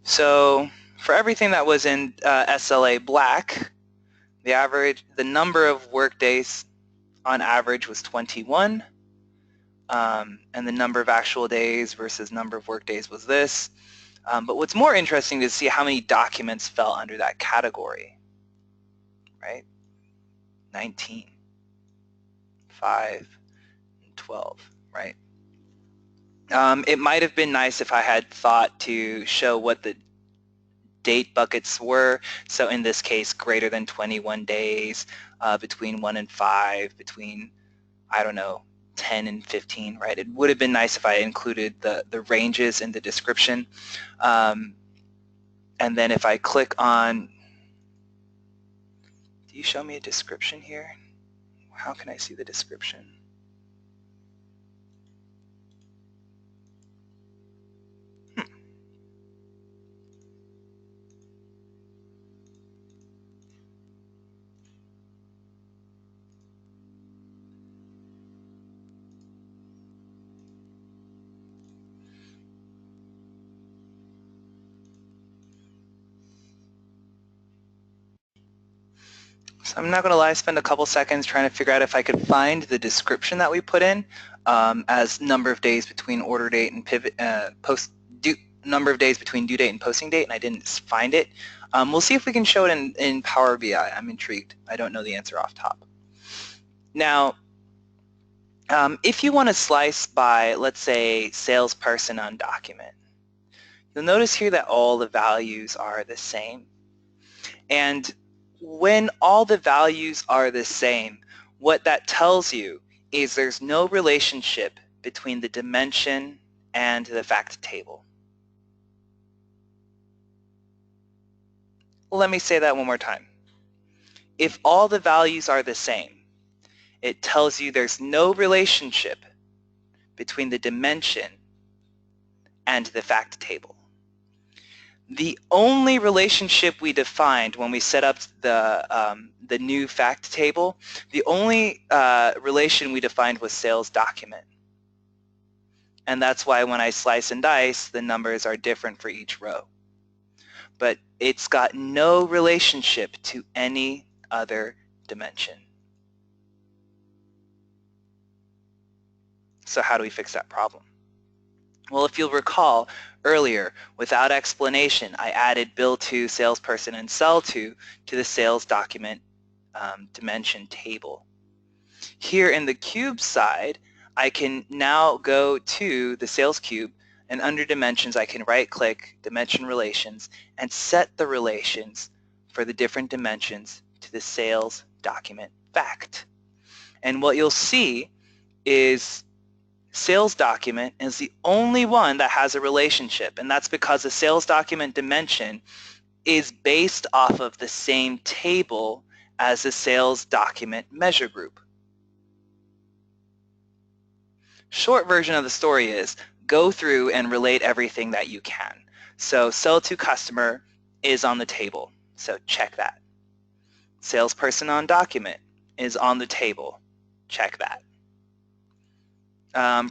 So for everything that was in SLA black, the number of workdays on average was 21, and the number of actual days versus number of workdays was this. But what's more interesting is to see how many documents fell under that category, right? 19, 5, and 12, right? It might have been nice if I had thought to show what the date buckets were. So in this case, greater than 21 days, between 1 and 5, between, I don't know, 10 and 15, right? It would have been nice if I included the ranges in the description. And then if I click on, do you show me a description here? How can I see the description? So I'm not going to lie, I spent a couple seconds trying to figure out if I could find the description that we put in as number of days between order date and pivot number of days between due date and posting date, and I didn't find it. We'll see if we can show it in Power BI. I'm intrigued. I don't know the answer off top. Now, if you want to slice by, let's say, salesperson on document, you'll notice here that all the values are the same. And when all the values are the same, what that tells you is there's no relationship between the dimension and the fact table. Let me say that one more time. If all the values are the same, it tells you there's no relationship between the dimension and the fact table. The only relationship we defined when we set up the new fact table, the only relation we defined was sales document. And that's why when I slice and dice, the numbers are different for each row. But it's got no relationship to any other dimension. So how do we fix that problem? Well, if you'll recall earlier, without explanation, I added bill to, salesperson, and sell to the sales document dimension table. Here in the cube side, I can now go to the sales cube, and under dimensions, I can right-click dimension relations and set the relations for the different dimensions to the sales document fact. And what you'll see is sales document is the only one that has a relationship, and that's because the sales document dimension is based off of the same table as the sales document measure group. Short version of the story is go through and relate everything that you can. So sell to customer is on the table, so check that. Salesperson on document is on the table, check that.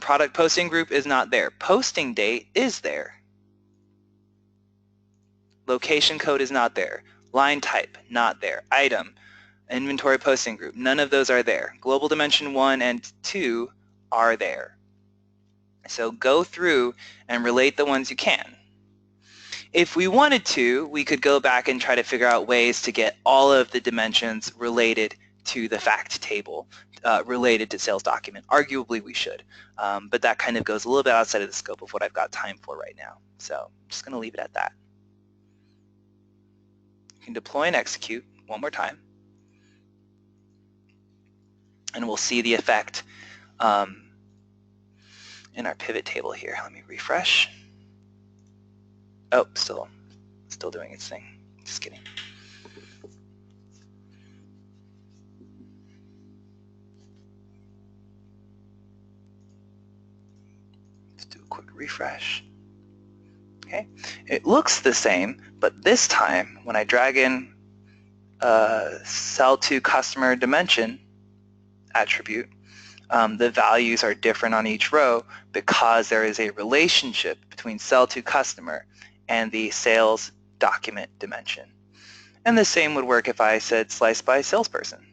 Product posting group is not there. Posting date is there. Location code is not there. Line type, not there. Item, inventory posting group, none of those are there. Global dimension 1 and 2 are there. So go through and relate the ones you can. If we wanted to, we could go back and try to figure out ways to get all of the dimensions related to the fact table, related to sales document. Arguably we should, but that kind of goes a little bit outside of the scope of what I've got time for right now. So I'm just going to leave it at that. You can deploy and execute one more time, and we'll see the effect in our pivot table here. Let me refresh. Oh, still doing its thing. Just kidding. Let's do a quick refresh. Okay, it looks the same, but this time when I drag in sell to customer dimension attribute, the values are different on each row because there is a relationship between sell to customer and the sales document dimension. And the same would work if I said slice by salesperson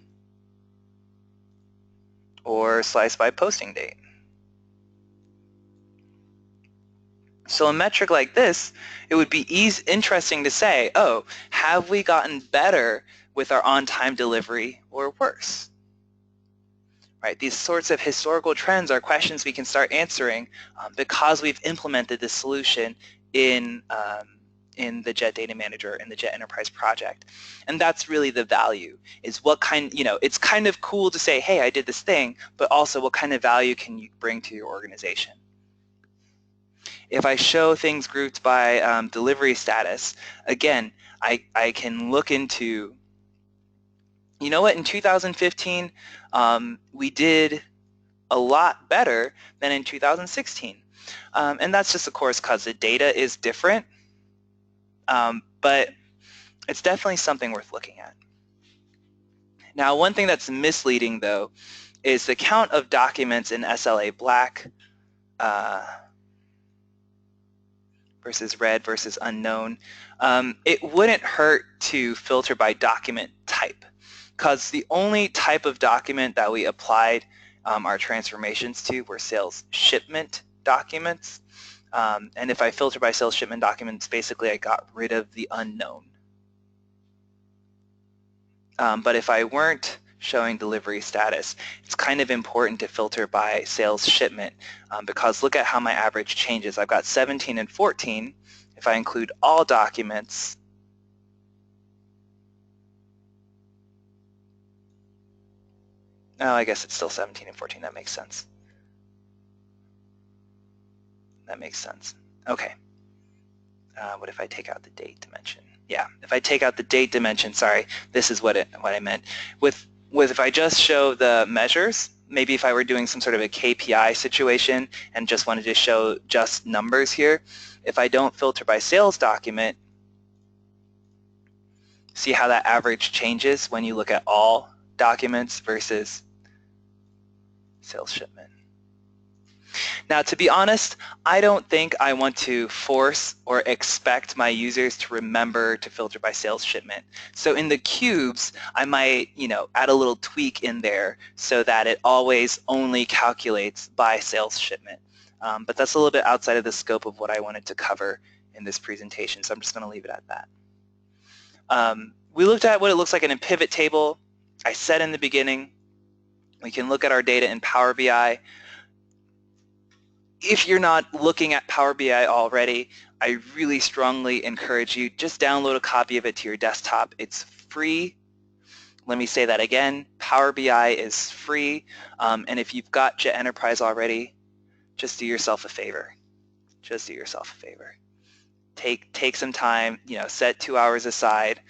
or slice by posting date. So a metric like this, it would be interesting to say, oh, have we gotten better with our on-time delivery or worse? Right? These sorts of historical trends are questions we can start answering because we've implemented this solution in the Jet Data Manager and the Jet Enterprise project. And that's really the value, is what kind, it's kind of cool to say, hey, I did this thing, but also what kind of value can you bring to your organization? If I show things grouped by delivery status, again, I can look into, you know what, in 2015, we did a lot better than in 2016. And that's just, of course, because the data is different, but it's definitely something worth looking at. Now, one thing that's misleading, though, is the count of documents in SLA black versus red versus unknown. It wouldn't hurt to filter by document type, because the only type of document that we applied our transformations to were sales shipment documents. And if I filter by sales shipment documents, basically I got rid of the unknown. But if I weren't showing delivery status, it's kind of important to filter by sales shipment because look at how my average changes. I've got 17 and 14. If I include all documents, oh, I guess it's still 17 and 14. That makes sense. That makes sense. Okay. What if I take out the date dimension? Yeah, if I take out the date dimension, sorry, this is what I meant. With if I just show the measures, maybe if I were doing some sort of a KPI situation and just wanted to show just numbers here, if I don't filter by sales document, see how that average changes when you look at all documents versus sales shipment. Now, to be honest, I don't think I want to force or expect my users to remember to filter by sales shipment. So in the cubes, I might, add a little tweak in there so that it always only calculates by sales shipment. But that's a little bit outside of the scope of what I wanted to cover in this presentation, so I'm just going to leave it at that. We looked at what it looks like in a pivot table. I said in the beginning, we can look at our data in Power BI. If you're not looking at Power BI already, I really strongly encourage you, just download a copy of it to your desktop. It's free. Let me say that again. Power BI is free. And if you've got Jet Enterprise already, just do yourself a favor. Just do yourself a favor. Take some time, set 2 hours aside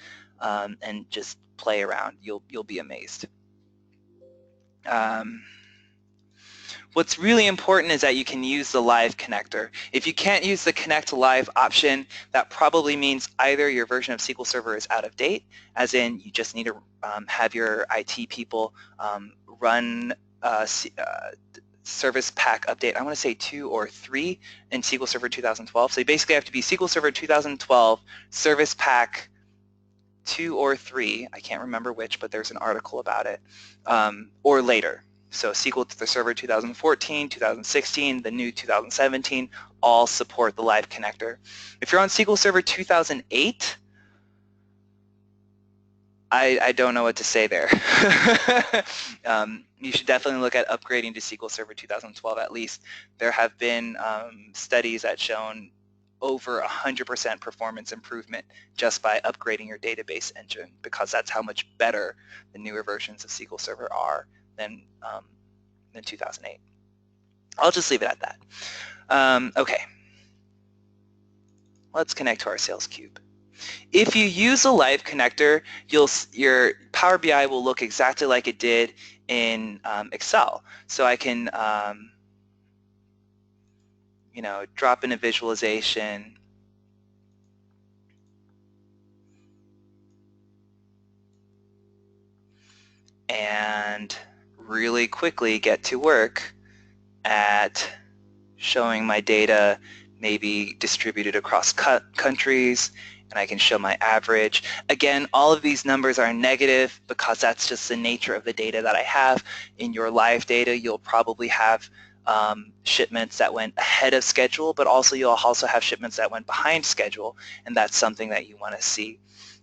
and just play around. You'll be amazed. What's really important is that you can use the live connector. If you can't use the connect to live option, that probably means either your version of SQL Server is out of date, as in you just need to have your IT people run service pack update, I want to say 2 or 3 in SQL Server 2012. So you basically have to be SQL Server 2012 service pack 2 or 3, I can't remember which, but there's an article about it, or later. So SQL to the Server 2014, 2016, the new 2017, all support the live connector. If you're on SQL Server 2008, I don't know what to say there. You should definitely look at upgrading to SQL Server 2012 at least. There have been studies that shown over 100% performance improvement just by upgrading your database engine, because that's how much better the newer versions of SQL Server are than 2008. I'll just leave it at that. Okay. Let's connect to our sales cube. If you use a live connector, your Power BI will look exactly like it did in Excel. So I can drop in a visualization and really quickly get to work at showing my data maybe distributed across countries, and I can show my average. Again, all of these numbers are negative because that's just the nature of the data that I have. In your live data, you'll probably have shipments that went ahead of schedule, but also you'll also have shipments that went behind schedule, and that's something that you want to see.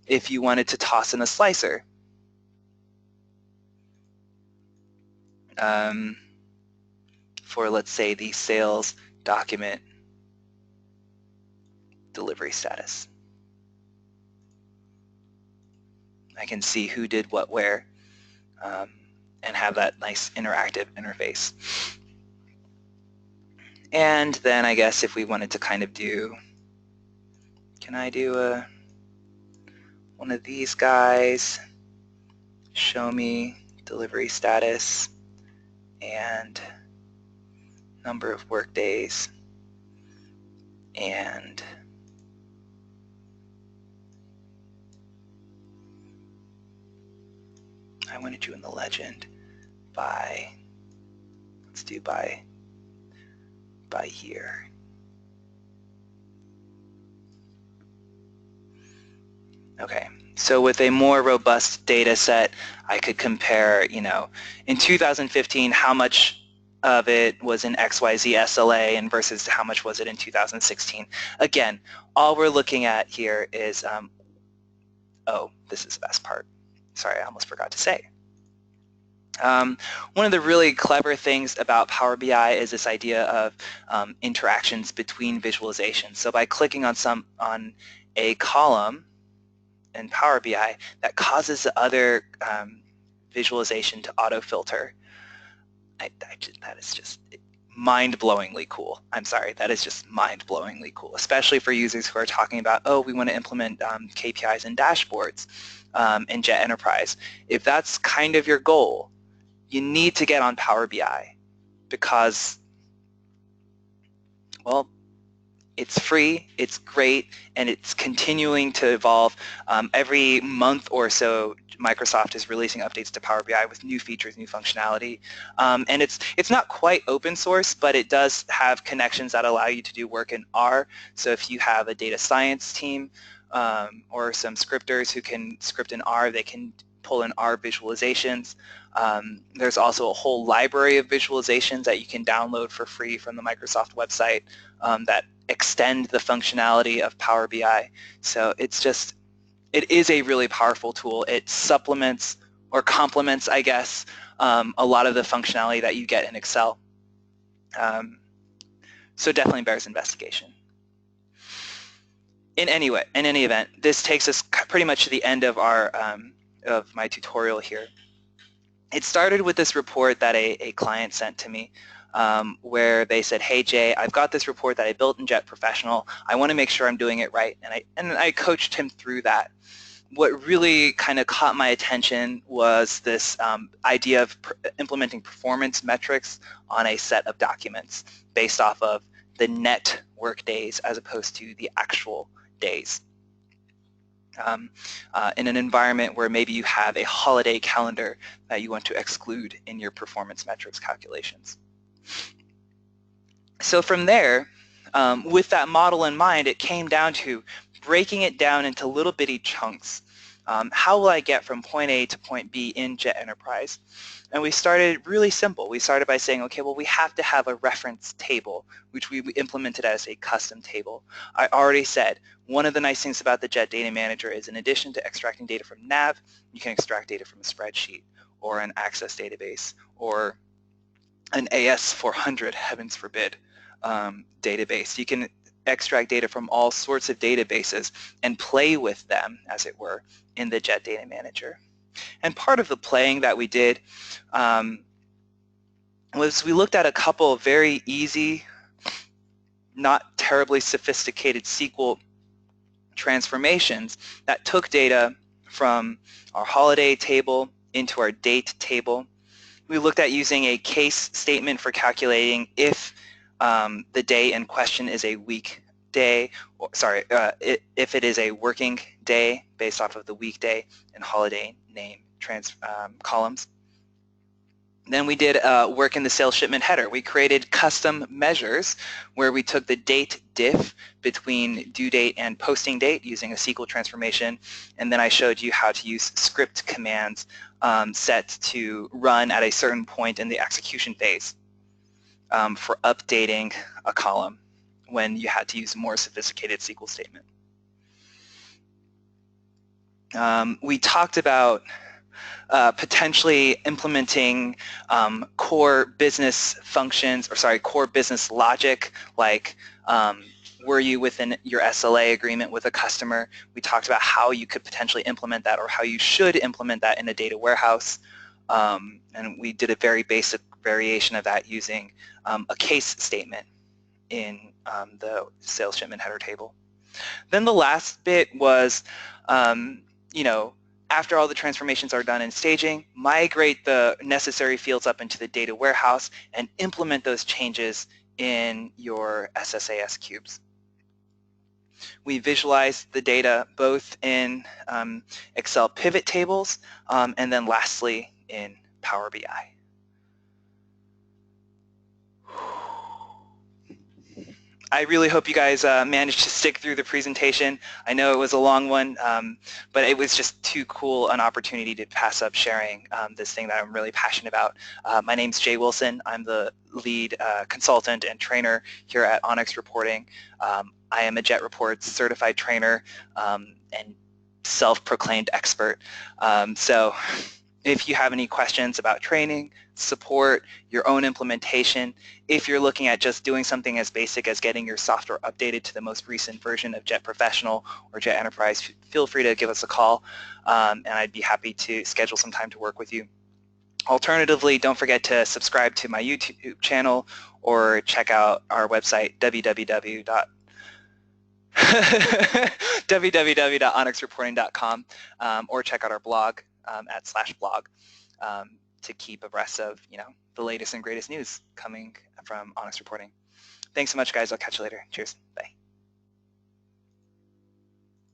If you wanted to toss in a slicer, for, let's say, the sales document delivery status, I can see who did what where and have that nice interactive interface. And then I guess if we wanted to kind of do, can I do one of these guys, show me delivery status and number of work days, and I wanted to in the legend by, let's do by year. Okay, So with a more robust data set, I could compare, in 2015, how much of it was in XYZ SLA and versus how much was it in 2016. Again, all we're looking at here is, oh, this is the best part. Sorry, I almost forgot to say. One of the really clever things about Power BI is this idea of interactions between visualizations. So by clicking on a column in Power BI, that causes the other visualization to auto-filter. That is just mind-blowingly cool. I'm sorry, that is just mind-blowingly cool, especially for users who are talking about, oh, we want to implement KPIs and dashboards in Jet Enterprise. If that's kind of your goal, you need to get on Power BI because, well, it's free, it's great, and it's continuing to evolve. Every month or so, Microsoft is releasing updates to Power BI with new features, new functionality. And it's not quite open source, but it does have connections that allow you to do work in R. So if you have a data science team or some scripters who can script in R, they can pull in R visualizations. There's also a whole library of visualizations that you can download for free from the Microsoft website that extend the functionality of Power BI. So it is a really powerful tool. It supplements or complements, I guess, a lot of the functionality that you get in Excel. So definitely bears investigation. In any event, this takes us pretty much to the end of of my tutorial here. It started with this report that a client sent to me where they said, hey Jay, I've got this report that I built in Jet Professional. I want to make sure I'm doing it right. And I coached him through that. What really kind of caught my attention was this idea of implementing performance metrics on a set of documents based off of the net work days as opposed to the actual days. In an environment where maybe you have a holiday calendar that you want to exclude in your performance metrics calculations. So from there, with that model in mind, it came down to breaking it down into little bitty chunks. How will I get from point A to point B in Jet Enterprise? And we started really simple. We started by saying, okay, well, we have to have a reference table, which we implemented as a custom table. I already said, one of the nice things about the Jet Data Manager is in addition to extracting data from nav, you can extract data from a spreadsheet or an Access database or an AS400, heavens forbid, database. You can extract data from all sorts of databases and play with them, as it were, in the Jet Data Manager. And part of the playing that we did was we looked at a couple of very easy, not terribly sophisticated SQL transformations that took data from our holiday table into our date table. We looked at using a case statement for calculating if the day in question is a weekday, or sorry, if it is a working day based off of the weekday and holiday name columns. Then we did work in the sales shipment header. We created custom measures where we took the date diff between due date and posting date using a SQL transformation, and then I showed you how to use script commands set to run at a certain point in the execution phase for updating a column when you had to use a more sophisticated SQL statement. We talked about potentially implementing core business functions, or sorry, core business logic, like were you within your SLA agreement with a customer? We talked about how you could potentially implement that or how you should implement that in a data warehouse. And we did a very basic variation of that using a case statement in the sales shipment header table. Then the last bit was, after all the transformations are done in staging, migrate the necessary fields up into the data warehouse and implement those changes in your SSAS cubes. We visualize the data both in Excel pivot tables and then lastly in Power BI. I really hope you guys managed to stick through the presentation. I know it was a long one, but it was just too cool an opportunity to pass up sharing this thing that I'm really passionate about. My name's Jay Wilson. I'm the lead consultant and trainer here at Onyx Reporting. I am a Jet Reports certified trainer and self-proclaimed expert. So if you have any questions about training, support, your own implementation, if you're looking at just doing something as basic as getting your software updated to the most recent version of Jet Professional or Jet Enterprise, feel free to give us a call, and I'd be happy to schedule some time to work with you. Alternatively, don't forget to subscribe to my YouTube channel or check out our website, www.onyxreporting.com, or check out our blog at /blog to keep abreast of the latest and greatest news coming from Onyx Reporting. Thanks so much, guys. I'll catch you later. Cheers. Bye.